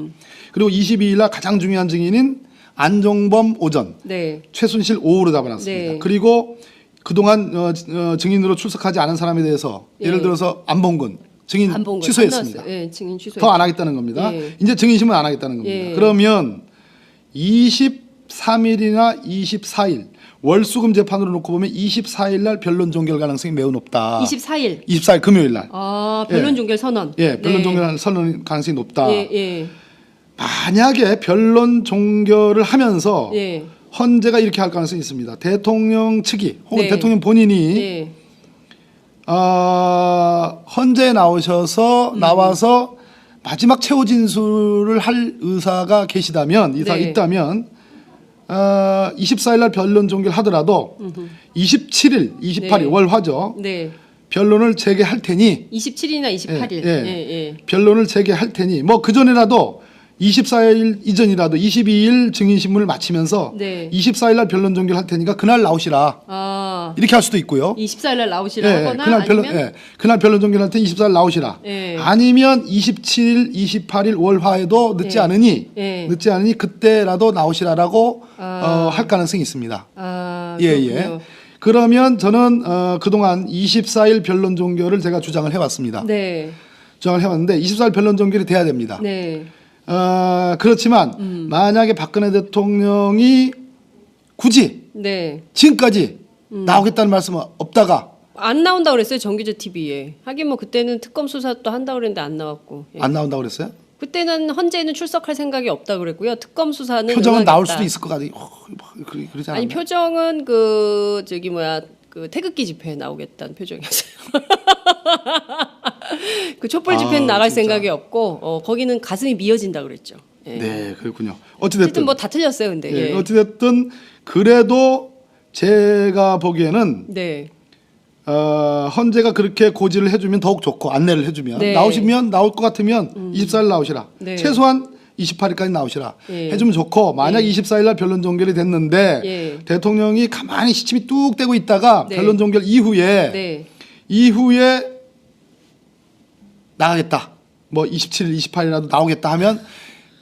그리고 22일 날 가장 중요한 증인인 안종범 오전, 네. 최순실 오후로 잡아놨습니다. 네. 그리고 그동안 증인으로 출석하지 않은 사람에 대해서 예를 예. 들어서 안봉근 증인 안 본 거. 취소했습니다. 예, 증인 취소. 더 안 하겠다는 겁니다. 예. 이제 증인 신문 안 하겠다는 겁니다. 예. 그러면 23일이나 24일 월수금 재판으로 놓고 보면 24일 날 변론 종결 가능성이 매우 높다. 24일. 24일 금요일 날. 아, 변론 종결 선언. 예, 변론 네. 종결 선언 가능성이 높다. 예, 예. 만약에 변론 종결을 하면서 예. 헌재가 이렇게 할 가능성이 있습니다. 대통령 측이 혹은 네. 대통령 본인이 네. 헌재에 나와서 마지막 최후 진술을 할 의사가 계시다면 네. 있다면 24일 날 변론 종결하더라도 27일, 28일 네. 월화죠. 네. 변론을 재개할 테니 27일이나 28일. 예, 예, 예. 변론을 재개할 테니 뭐 그 전에라도 24일 이전이라도 22일 증인 신문을 마치면서 네. 24일 날 변론 종결할 테니까 그날 나오시라. 아, 이렇게 할 수도 있고요. 24일 날 나오시라 하거나 그날 아니면 그날 변론 종결할 때 24일 나오시라. 예. 아니면 27일, 28일 월화에도 늦지 예. 않으니 예. 늦지 않으니 그때라도 나오시라라고 아. 할 가능성이 있습니다. 아, 예, 그렇군요. 그러면 저는 그동안 24일 변론 종결을 제가 주장을 해왔습니다. 네. 주장을 해왔는데 24일 변론 종결이 돼야 됩니다. 네. 그렇지만 만약에 박근혜 대통령이 굳이 네. 지금까지 나오겠다는 말씀은 없다가 안 나온다 그랬어요. 정규제 TV에. 하긴 뭐 그때는 특검 수사 또 한다 그랬는데 안 나왔고. 예. 안 나온다고 그랬어요? 그때는 헌재에는 출석할 생각이 없다 그랬고요. 특검 수사는 표정은 나올 응하겠다. 수도 있을 것 같아요. 그러지 않아요? 아니 표정은 그 저기 뭐야 그 태극기 집회에 나오겠다는 표정이었어요. 그 촛불 집회는 나갈 진짜. 생각이 없고 거기는 가슴이 미어진다 그랬죠. 예. 네, 그렇군요. 어쨌든 어찌됐든 뭐 다 틀렸어요, 근데. 예, 예. 어찌됐든 그래도 제가 보기에는 네. 헌재가 그렇게 고지를 해주면 더욱 좋고 안내를 해주면 네. 나오시면 나올 것 같으면 24일 나오시라. 네. 최소한 28일까지 나오시라. 예. 해주면 좋고 만약 24일 날 변론 종결이 됐는데 예. 대통령이 가만히 시침이 뚝 떼고 있다가 네. 변론 종결 이후에 네. 나가겠다. 뭐 27일, 28일이라도 나오겠다 하면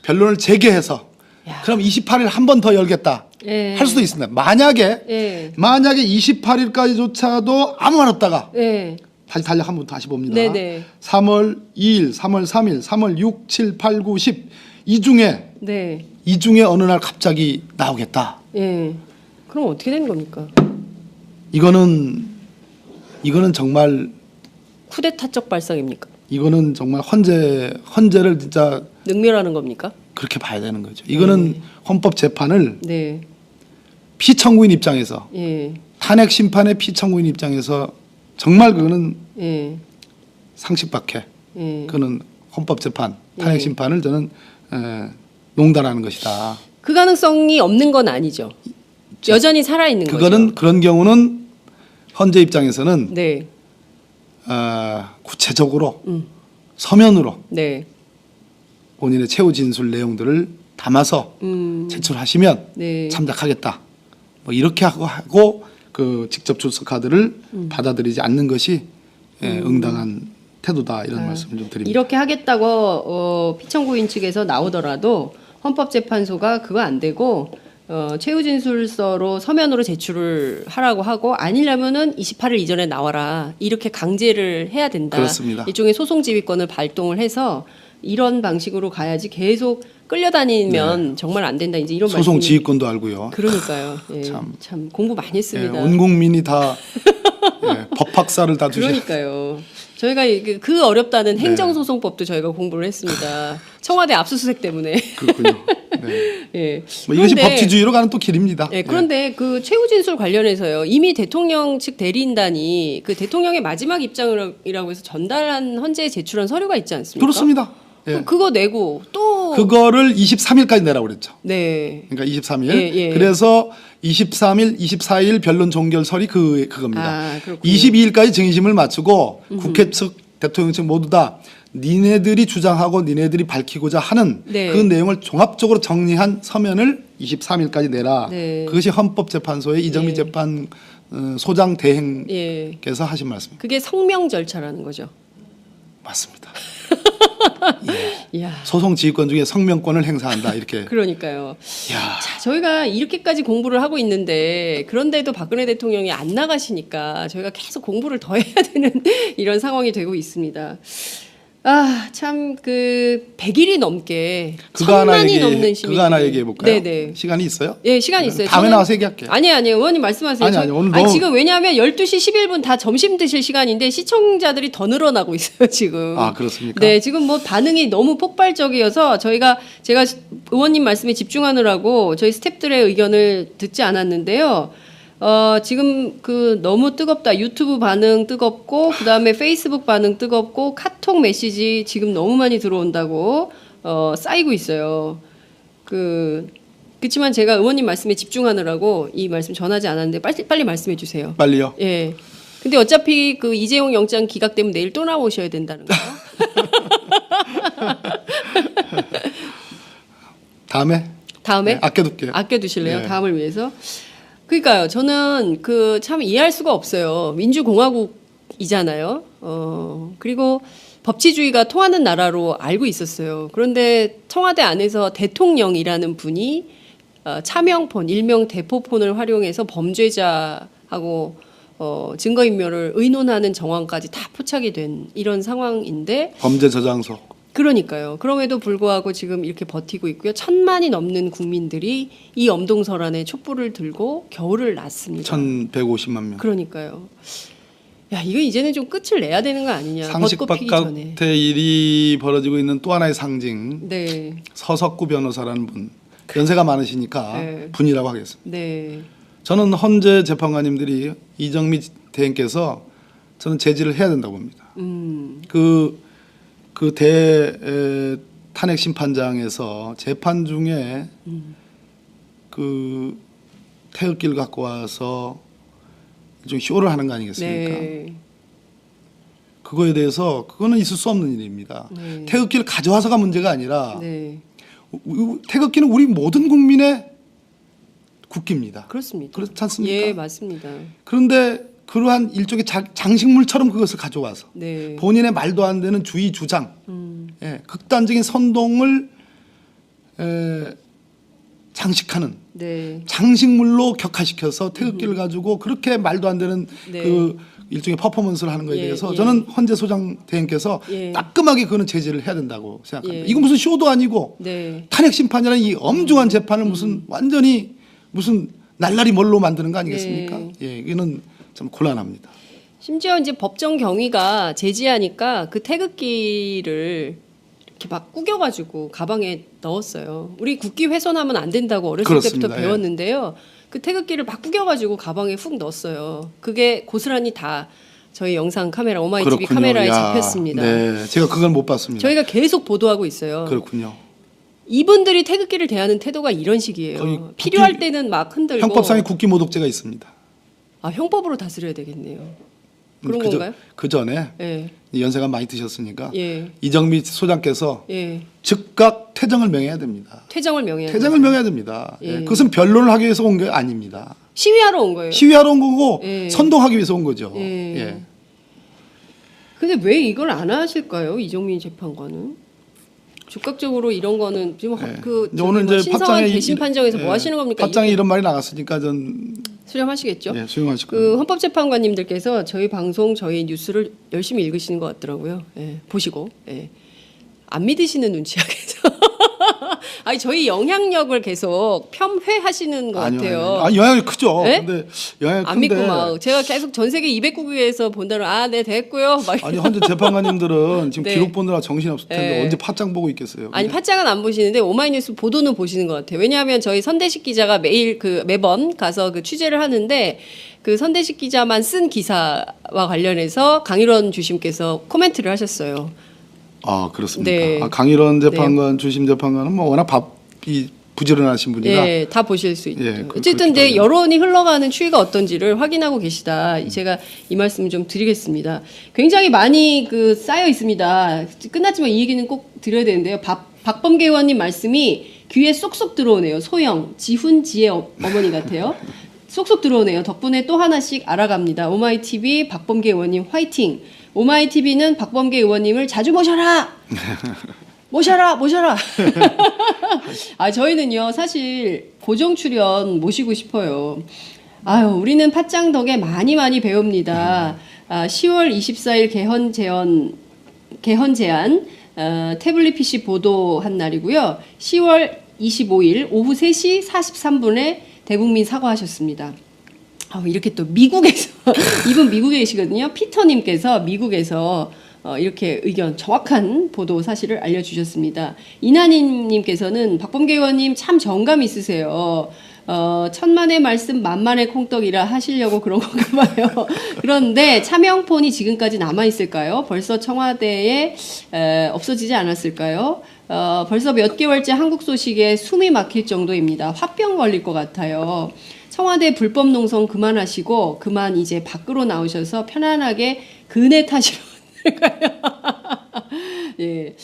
변론을 재개해서 야. 그럼 28일 한 번 더 열겠다. 예. 할 수도 있습니다. 만약에 예. 28일까지조차도 아무 말 없다가 예. 다시 달력 한번 다시 봅니다. 네네. 3월 2일, 3월 3일, 3월 6, 7, 8, 9, 10 이 중에 어느 날 갑자기 나오겠다. 예. 그럼 어떻게 되는 겁니까? 이거는 정말 쿠데타적 발상입니까? 이거는 정말 헌재를 진짜 능멸하는 겁니까? 그렇게 봐야 되는 거죠. 이거는 헌법 재판을 네. 피청구인 입장에서 예. 탄핵 심판의 피청구인 입장에서 정말 그거는 예. 상식 밖에 예. 그거는 헌법 재판 탄핵 예. 심판을 저는 농단하는 것이다. 그 가능성이 없는 건 아니죠. 여전히 살아 있는 거죠. 그런 경우는 헌재 입장에서는 네. 구체적으로 서면으로 네. 본인의 최후 진술 내용들을 담아서 제출하시면 네. 참작하겠다. 뭐 이렇게 하고 그 직접 출석 카드를 받아들이지 않는 것이 응당한 태도다 이런 말씀을 좀 드립니다. 이렇게 하겠다고 피청구인 측에서 나오더라도 헌법재판소가 그거 안 되고 최후 진술서로 서면으로 제출을 하라고 하고 아니려면은 28일 이전에 나와라 이렇게 강제를 해야 된다. 그렇습니다. 일종의 소송 지휘권을 발동을 해서 이런 방식으로 가야지 계속 끌려다니면 정말 안 된다. 이제 이런 소송 말씀이- 지휘권도 알고요. 그러니까요. 예, 참. 참 공부 많이 했습니다. 온 국민이 다 법학사를 다 주셔. 그러니까요. 저희가 그 어렵다는 행정소송법도 저희가 공부를 했습니다. 청와대 압수수색 때문에. 그렇군요. 네. 예. 뭐 이것이 그런데- 법치주의로 가는 또 길입니다. 예, 그런데 그 최후 진술 관련해서요. 이미 대통령 측 대리인단이 그 대통령의 마지막 입장이라고 해서 전달한 헌재에 제출한 서류가 있지 않습니까? 그렇습니다. 예. 그거 내고 또 그거를 23일까지 내라고 그랬죠. 네. 그러니까 23일. 예, 예. 그래서 23일, 24일 변론 종결설이 그겁니다. 아, 그렇군요. 22일까지 증인심을 마치고 국회 측, 대통령 측 모두 다 니네들이 주장하고 니네들이 밝히고자 하는 네. 그 내용을 종합적으로 정리한 서면을 23일까지 내라. 네. 그것이 헌법재판소의 이정미 예. 재판 소장 대행께서 예. 하신 말씀입니다. 그게 성명 절차라는 거죠. 맞습니다. 이야. 소송 지휘권 중에 성명권을 행사한다 이렇게. 그러니까요. 야. 자, 저희가 이렇게까지 공부를 하고 있는데 그런데도 박근혜 대통령이 안 나가시니까 저희가 계속 공부를 더 해야 되는 이런 상황이 되고 있습니다. 아, 참 그 100일이 넘게 천만이 넘는 시민. 그거 하나 얘기해 볼까요? 네네. 시간이 있어요? 예, 시간 있어요. 다음에 저는- 나와서 얘기할게요. 아니에요. 의원님 말씀하세요. 아니, 오늘 너무- 지금 왜냐하면 12시 11분 다 점심 드실 시간인데 시청자들이 더 늘어나고 있어요, 지금. 아, 그렇습니까? 네, 지금 뭐 반응이 너무 폭발적이어서 제가 의원님 말씀에 집중하느라고 저희 스태프들의 의견을 듣지 않았는데요. 지금 그 너무 뜨겁다. 유튜브 반응 뜨겁고 그다음에 페이스북 반응 뜨겁고 카톡 메시지 지금 너무 많이 들어온다고 쌓이고 있어요. 그렇지만 제가 의원님 말씀에 집중하느라고 이 말씀 전하지 않았는데 빨리 말씀해 주세요. 빨리요. 예. 근데 어차피 그 이재용 영장 기각되면 내일 또 나오셔야 된다는 거요. 다음에 다음에 네, 아껴둘게요. 아껴두실래요? 네. 다음을 위해서. 그러니까요. 저는 그 참 이해할 수가 없어요. 민주공화국이잖아요. 그리고 법치주의가 통하는 나라로 알고 있었어요. 그런데 청와대 안에서 대통령이라는 분이 차명폰, 일명 대포폰을 활용해서 범죄자하고 하고 증거인멸을 의논하는 정황까지 다 포착이 된 이런 상황인데 범죄 저장소. 그러니까요. 그럼에도 불구하고 지금 이렇게 버티고 있고요. 1,000만이 넘는 국민들이 이 엄동설안에 촛불을 들고 겨울을 났습니다. 1,150만 명. 그러니까요. 야, 이거 이제는 좀 끝을 내야 되는 거 아니냐. 상식 벚꽃 피기 전에. 바깥의 일이 벌어지고 있는 또 하나의 상징. 네. 서석구 변호사라는 분. 연세가 많으시니까 네. 분이라고 하겠습니다. 네. 저는 헌재 재판관님들이 이정미 대행께서 저는 제지를 해야 된다고 봅니다. 그 탄핵 심판장에서 재판 중에 그 태극기를 갖고 와서 좀 쇼를 하는 거 아니겠습니까? 네. 그거에 대해서 그거는 있을 수 없는 일입니다. 네. 태극기를 가져와서가 문제가 아니라 네. 태극기는 우리 모든 국민의 국기입니다. 그렇습니다. 그렇지 않습니까? 예, 맞습니다. 그런데 그러한 일종의 장식물처럼 그것을 가져와서 네. 본인의 말도 안 되는 주의 주장, 극단적인 선동을 장식하는 네. 장식물로 격화시켜서 태극기를 가지고 그렇게 말도 안 되는 네. 그 일종의 퍼포먼스를 하는 거에 예, 대해서 예. 저는 헌재 소장 대행께서 예. 따끔하게 그거는 제재를 해야 된다고 생각합니다. 예. 이거 무슨 쇼도 아니고 네. 탄핵 심판이라는 이 엄중한 재판을 무슨 완전히 무슨 날라리 뭘로 만드는 거 아니겠습니까? 네. 예, 이거는 좀 곤란합니다. 심지어 이제 법정 경위가 제지하니까 그 태극기를 이렇게 막 구겨가지고 가방에 넣었어요. 우리 국기 훼손하면 안 된다고 어렸을 그렇습니다. 때부터 예. 배웠는데요. 그 태극기를 막 구겨가지고 가방에 훅 넣었어요. 그게 고스란히 다 저희 영상 카메라 오마이TV 그렇군요. 카메라에 야, 잡혔습니다. 네, 제가 그걸 못 봤습니다. 저희가 계속 보도하고 있어요. 그렇군요. 이분들이 태극기를 대하는 태도가 이런 식이에요. 거의 필요할 국기- 때는 막 흔들고. 형법상의 국기 모독죄가 있습니다. 아, 형법으로 다스려야 되겠네요. 그런 건가요? 그 전에 예. 연세가 많이 드셨으니까 예. 이정미 소장께서 예. 즉각 퇴정을 명해야 됩니다. 퇴정을 명해야 퇴정을 명해야 됩니다. 예. 그것은 변론을 하기 위해서 온 게 아닙니다. 시위하러 온 거예요. 시위하러 온 거고 예. 선동하기 위해서 온 거죠. 예. 예. 근데 왜 이걸 안 하실까요? 이정민 재판관은 즉각적으로 이런 거는 지금 예. 그 이제 오늘 이제 신성한 팟짱에 대심 판정에서 예. 뭐 하시는 겁니까? 팟짱에 이런 말이 나갔으니까 전 수렴하시겠죠? 예, 수용하실 그 거예요. 헌법재판관님들께서 저희 방송, 저희 뉴스를 열심히 읽으시는 것 같더라고요. 예, 보시고 안 믿으시는 눈치야 계속. 아니 저희 영향력을 계속 폄훼하시는 것 같아요. 아니, 영향이 크죠. 네? 근데 영향이 안 큰데 믿고 막 제가 계속 전 세계 200국에서 본다는 네 됐고요. 막 아니 헌재 재판관님들은 지금 네. 기록 보느라 정신이 없을 텐데 네. 언제 팟짱 보고 있겠어요. 아니 그냥 팟짱은 안 보시는데 오마이뉴스 보도는 보시는 것 같아요. 왜냐하면 저희 선대식 기자가 매번 가서 그 취재를 하는데 그 선대식 기자만 쓴 기사와 관련해서 강일원 주심께서 코멘트를 하셨어요. 아 그렇습니까? 네. 강일원 재판관, 주심 재판관은 뭐 워낙 밥이 부지런하신 분이라 예, 다 보실 수 있죠. 예, 어쨌든 이제 그렇게 여론이 흘러가는 추이가 어떤지를 확인하고 계시다. 제가 이 말씀을 좀 드리겠습니다. 굉장히 많이 그 쌓여 있습니다. 끝났지만 이 얘기는 꼭 드려야 되는데요. 박범계 의원님 말씀이 귀에 쏙쏙 들어오네요. 소영, 지훈, 지혜 어머니 같아요. 쏙쏙 들어오네요. 덕분에 또 하나씩 알아갑니다. 오마이TV 박범계 의원님 화이팅. 오마이TV는 박범계 의원님을 자주 모셔라. 모셔라. 아, 저희는요, 사실 고정 출연 모시고 싶어요. 아유, 우리는 팟짱 덕에 많이 배웁니다. 10월 24일 개헌 제안, 태블릿 PC 보도한 날이고요. 10월 25일 오후 3시 43분에 대국민 사과하셨습니다. 이렇게 또 미국에서 이분 미국에 계시거든요. 피터님께서 미국에서 이렇게 정확한 보도 사실을 알려주셨습니다. 이나님께서는 박범계 의원님 참 정감 있으세요. 천만의 말씀 만만의 콩떡이라 하시려고 그런 건가 봐요. 그런데 차명폰이 지금까지 남아있을까요? 벌써 청와대에 없어지지 않았을까요? 벌써 몇 개월째 한국 소식에 숨이 막힐 정도입니다. 화병 걸릴 것 같아요. 청와대 불법 농성 그만하시고 그만 이제 밖으로 나오셔서 편안하게 그네 타시러 예.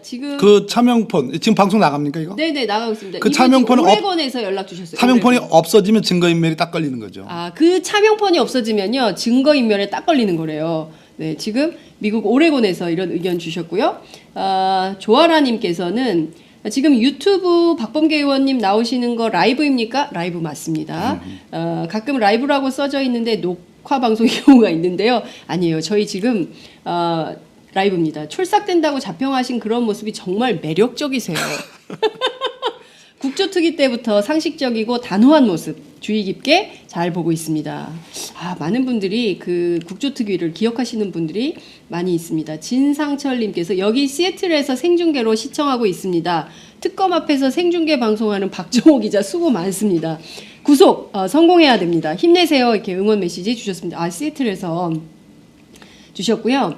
지금 그 차명폰 지금 방송 나갑니까 이거? 네네 나가고 있습니다. 그 이분이 차명폰은 오레곤에서 연락 주셨어요. 차명폰이 오레곤. 없어지면 증거인멸이 딱 걸리는 거죠. 그 차명폰이 없어지면요 증거인멸에 딱 걸리는 거래요. 네, 지금 미국 오레곤에서 이런 의견 주셨고요. 조아라님께서는 지금 유튜브 박범계 의원님 나오시는 거 라이브입니까? 라이브 맞습니다. 가끔 라이브라고 써져 있는데 녹화 방송의 경우가 있는데요. 아니에요. 저희 지금 라이브입니다. 출삭된다고 자평하신 그런 모습이 정말 매력적이세요. 국조특위 때부터 상식적이고 단호한 모습 주의 깊게 잘 보고 있습니다. 많은 분들이 그 국조특위를 기억하시는 분들이 많이 있습니다. 진상철님께서 여기 시애틀에서 생중계로 시청하고 있습니다. 특검 앞에서 생중계 방송하는 박정호 기자 수고 많습니다. 구속 성공해야 됩니다. 힘내세요. 이렇게 응원 메시지 주셨습니다. 시애틀에서 주셨고요.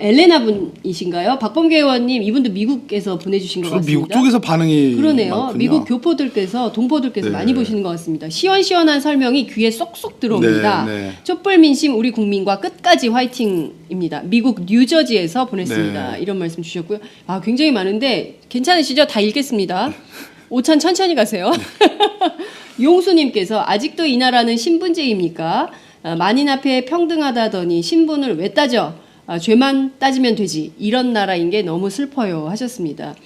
엘레나 분이신가요? 박범계 의원님 이분도 미국에서 보내주신 것 같습니다. 미국 쪽에서 반응이 그러네요. 많군요. 미국 교포들께서 동포들께서 네. 많이 보시는 것 같습니다. 시원시원한 설명이 귀에 쏙쏙 들어옵니다. 네. 촛불 민심 우리 국민과 끝까지 화이팅입니다. 미국 뉴저지에서 보냈습니다. 네. 이런 말씀 주셨고요. 굉장히 많은데 괜찮으시죠? 다 읽겠습니다. 5천 천천히 가세요. 용수님께서 아직도 이 나라는 신분제입니까? 만인 앞에 평등하다더니 신분을 왜 따져? 죄만 따지면 되지. 이런 나라인 게 너무 슬퍼요 하셨습니다.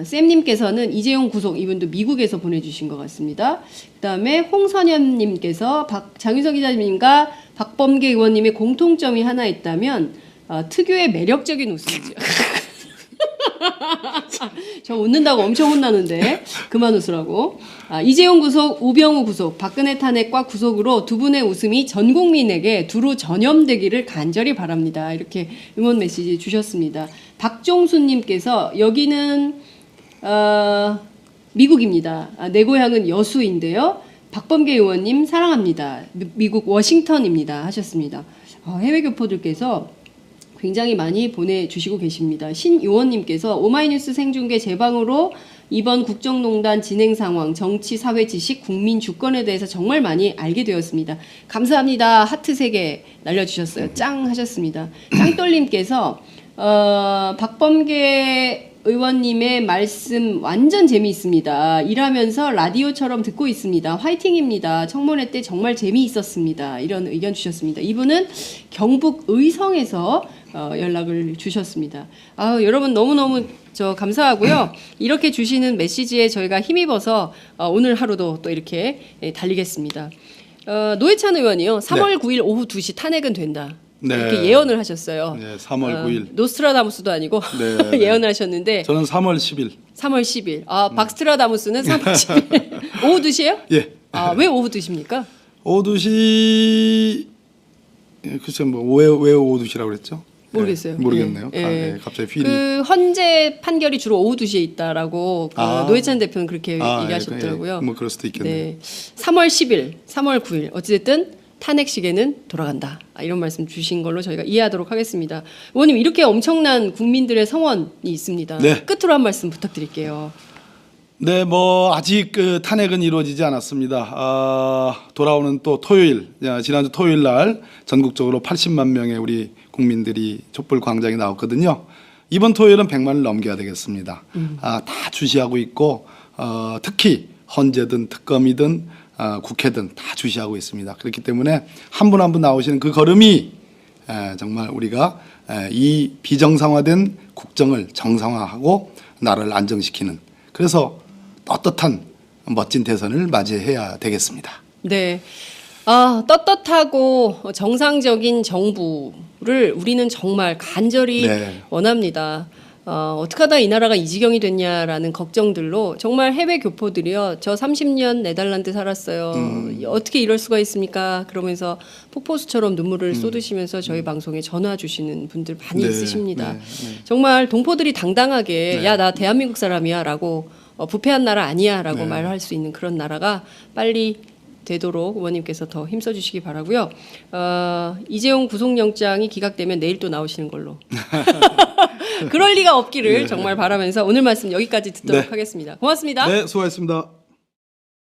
쌤님께서는 이재용 구속 이분도 미국에서 보내주신 것 같습니다. 그다음에 홍선현님께서 장윤석 기자님과 박범계 의원님의 공통점이 하나 있다면 특유의 매력적인 웃음이죠. 저 웃는다고 엄청 혼나는데 그만 웃으라고. 이재용 구속, 우병우 구속, 박근혜 탄핵과 구속으로 두 분의 웃음이 전 국민에게 두루 전염되기를 간절히 바랍니다. 이렇게 응원 메시지 주셨습니다. 박종수님께서 여기는 미국입니다. 내 고향은 여수인데요. 박범계 의원님 사랑합니다. 미국 워싱턴입니다 하셨습니다. 해외 교포들께서 굉장히 많이 보내주시고 계십니다. 신요원님께서 오마이뉴스 생중계 재방으로 이번 국정농단 진행 상황, 정치, 사회 지식, 국민 주권에 대해서 정말 많이 알게 되었습니다. 감사합니다. 하트 3개 날려주셨어요. 짱 하셨습니다. 짱돌님께서 박범계 의원님의 말씀 완전 재미있습니다. 일하면서 라디오처럼 듣고 있습니다. 화이팅입니다. 청문회 때 정말 재미있었습니다. 이런 의견 주셨습니다. 이분은 경북 의성에서 연락을 주셨습니다. 여러분 너무너무 감사하고요. 이렇게 주시는 메시지에 저희가 힘입어서 오늘 하루도 또 이렇게 달리겠습니다. 노회찬 의원이요. 3월 9일 오후 2시 탄핵은 된다. 네. 이렇게 예언을 하셨어요. 네, 3월 9일. 노스트라다무스도 아니고 네. 예언을 하셨는데 저는 3월 10일. 3월 10일. 박스트라다무스는 3월 10일. 오후 2시예요? 예. 왜 오후 2시입니까? 오후 2시 글쎄 왜 오후 2시라고 그랬죠? 모르겠어요. 모르겠네요. 예. 갑자기 필이. 그 헌재 판결이 주로 오후 2시에 있다라고 노회찬 대표는 그렇게 얘기하셨더라고요. 뭐 그럴 수도 있겠네요. 네. 3월 10일, 3월 9일 어찌됐든 탄핵 시계는 돌아간다. 이런 말씀 주신 걸로 저희가 이해하도록 하겠습니다. 의원님 이렇게 엄청난 국민들의 성원이 있습니다. 네. 끝으로 한 말씀 부탁드릴게요. 네, 아직 그 탄핵은 이루어지지 않았습니다. 돌아오는 또 토요일, 지난주 토요일 날 전국적으로 80만 명의 우리 국민들이 촛불 광장에 나왔거든요. 이번 토요일은 100만을 넘겨야 되겠습니다. 다 주시하고 있고 특히 헌재든 특검이든 국회든 다 주시하고 있습니다. 그렇기 때문에 한 분 한 분 나오시는 그 걸음이 정말 우리가 이 비정상화된 국정을 정상화하고 나라를 안정시키는 그래서 떳떳한 멋진 대선을 맞이해야 되겠습니다. 네. 떳떳하고 정상적인 정부를 우리는 정말 간절히 원합니다. 어떻게 하다 이 나라가 이 지경이 됐냐라는 걱정들로 정말 해외 교포들이요. 저 30년 네덜란드 살았어요. 어떻게 이럴 수가 있습니까? 그러면서 폭포수처럼 눈물을 쏟으시면서 저희 방송에 전화 주시는 분들 많이 있으십니다. 정말 동포들이 당당하게 야, 나 대한민국 사람이야 라고 부패한 나라 아니야 라고 말할 수 있는 그런 나라가 빨리 되도록 의원님께서 더 힘써주시기 바라고요. 이재용 구속영장이 기각되면 내일 또 나오시는 걸로. 그럴 리가 없기를 정말 바라면서 오늘 말씀 여기까지 듣도록 하겠습니다. 고맙습니다. 네, 수고하셨습니다.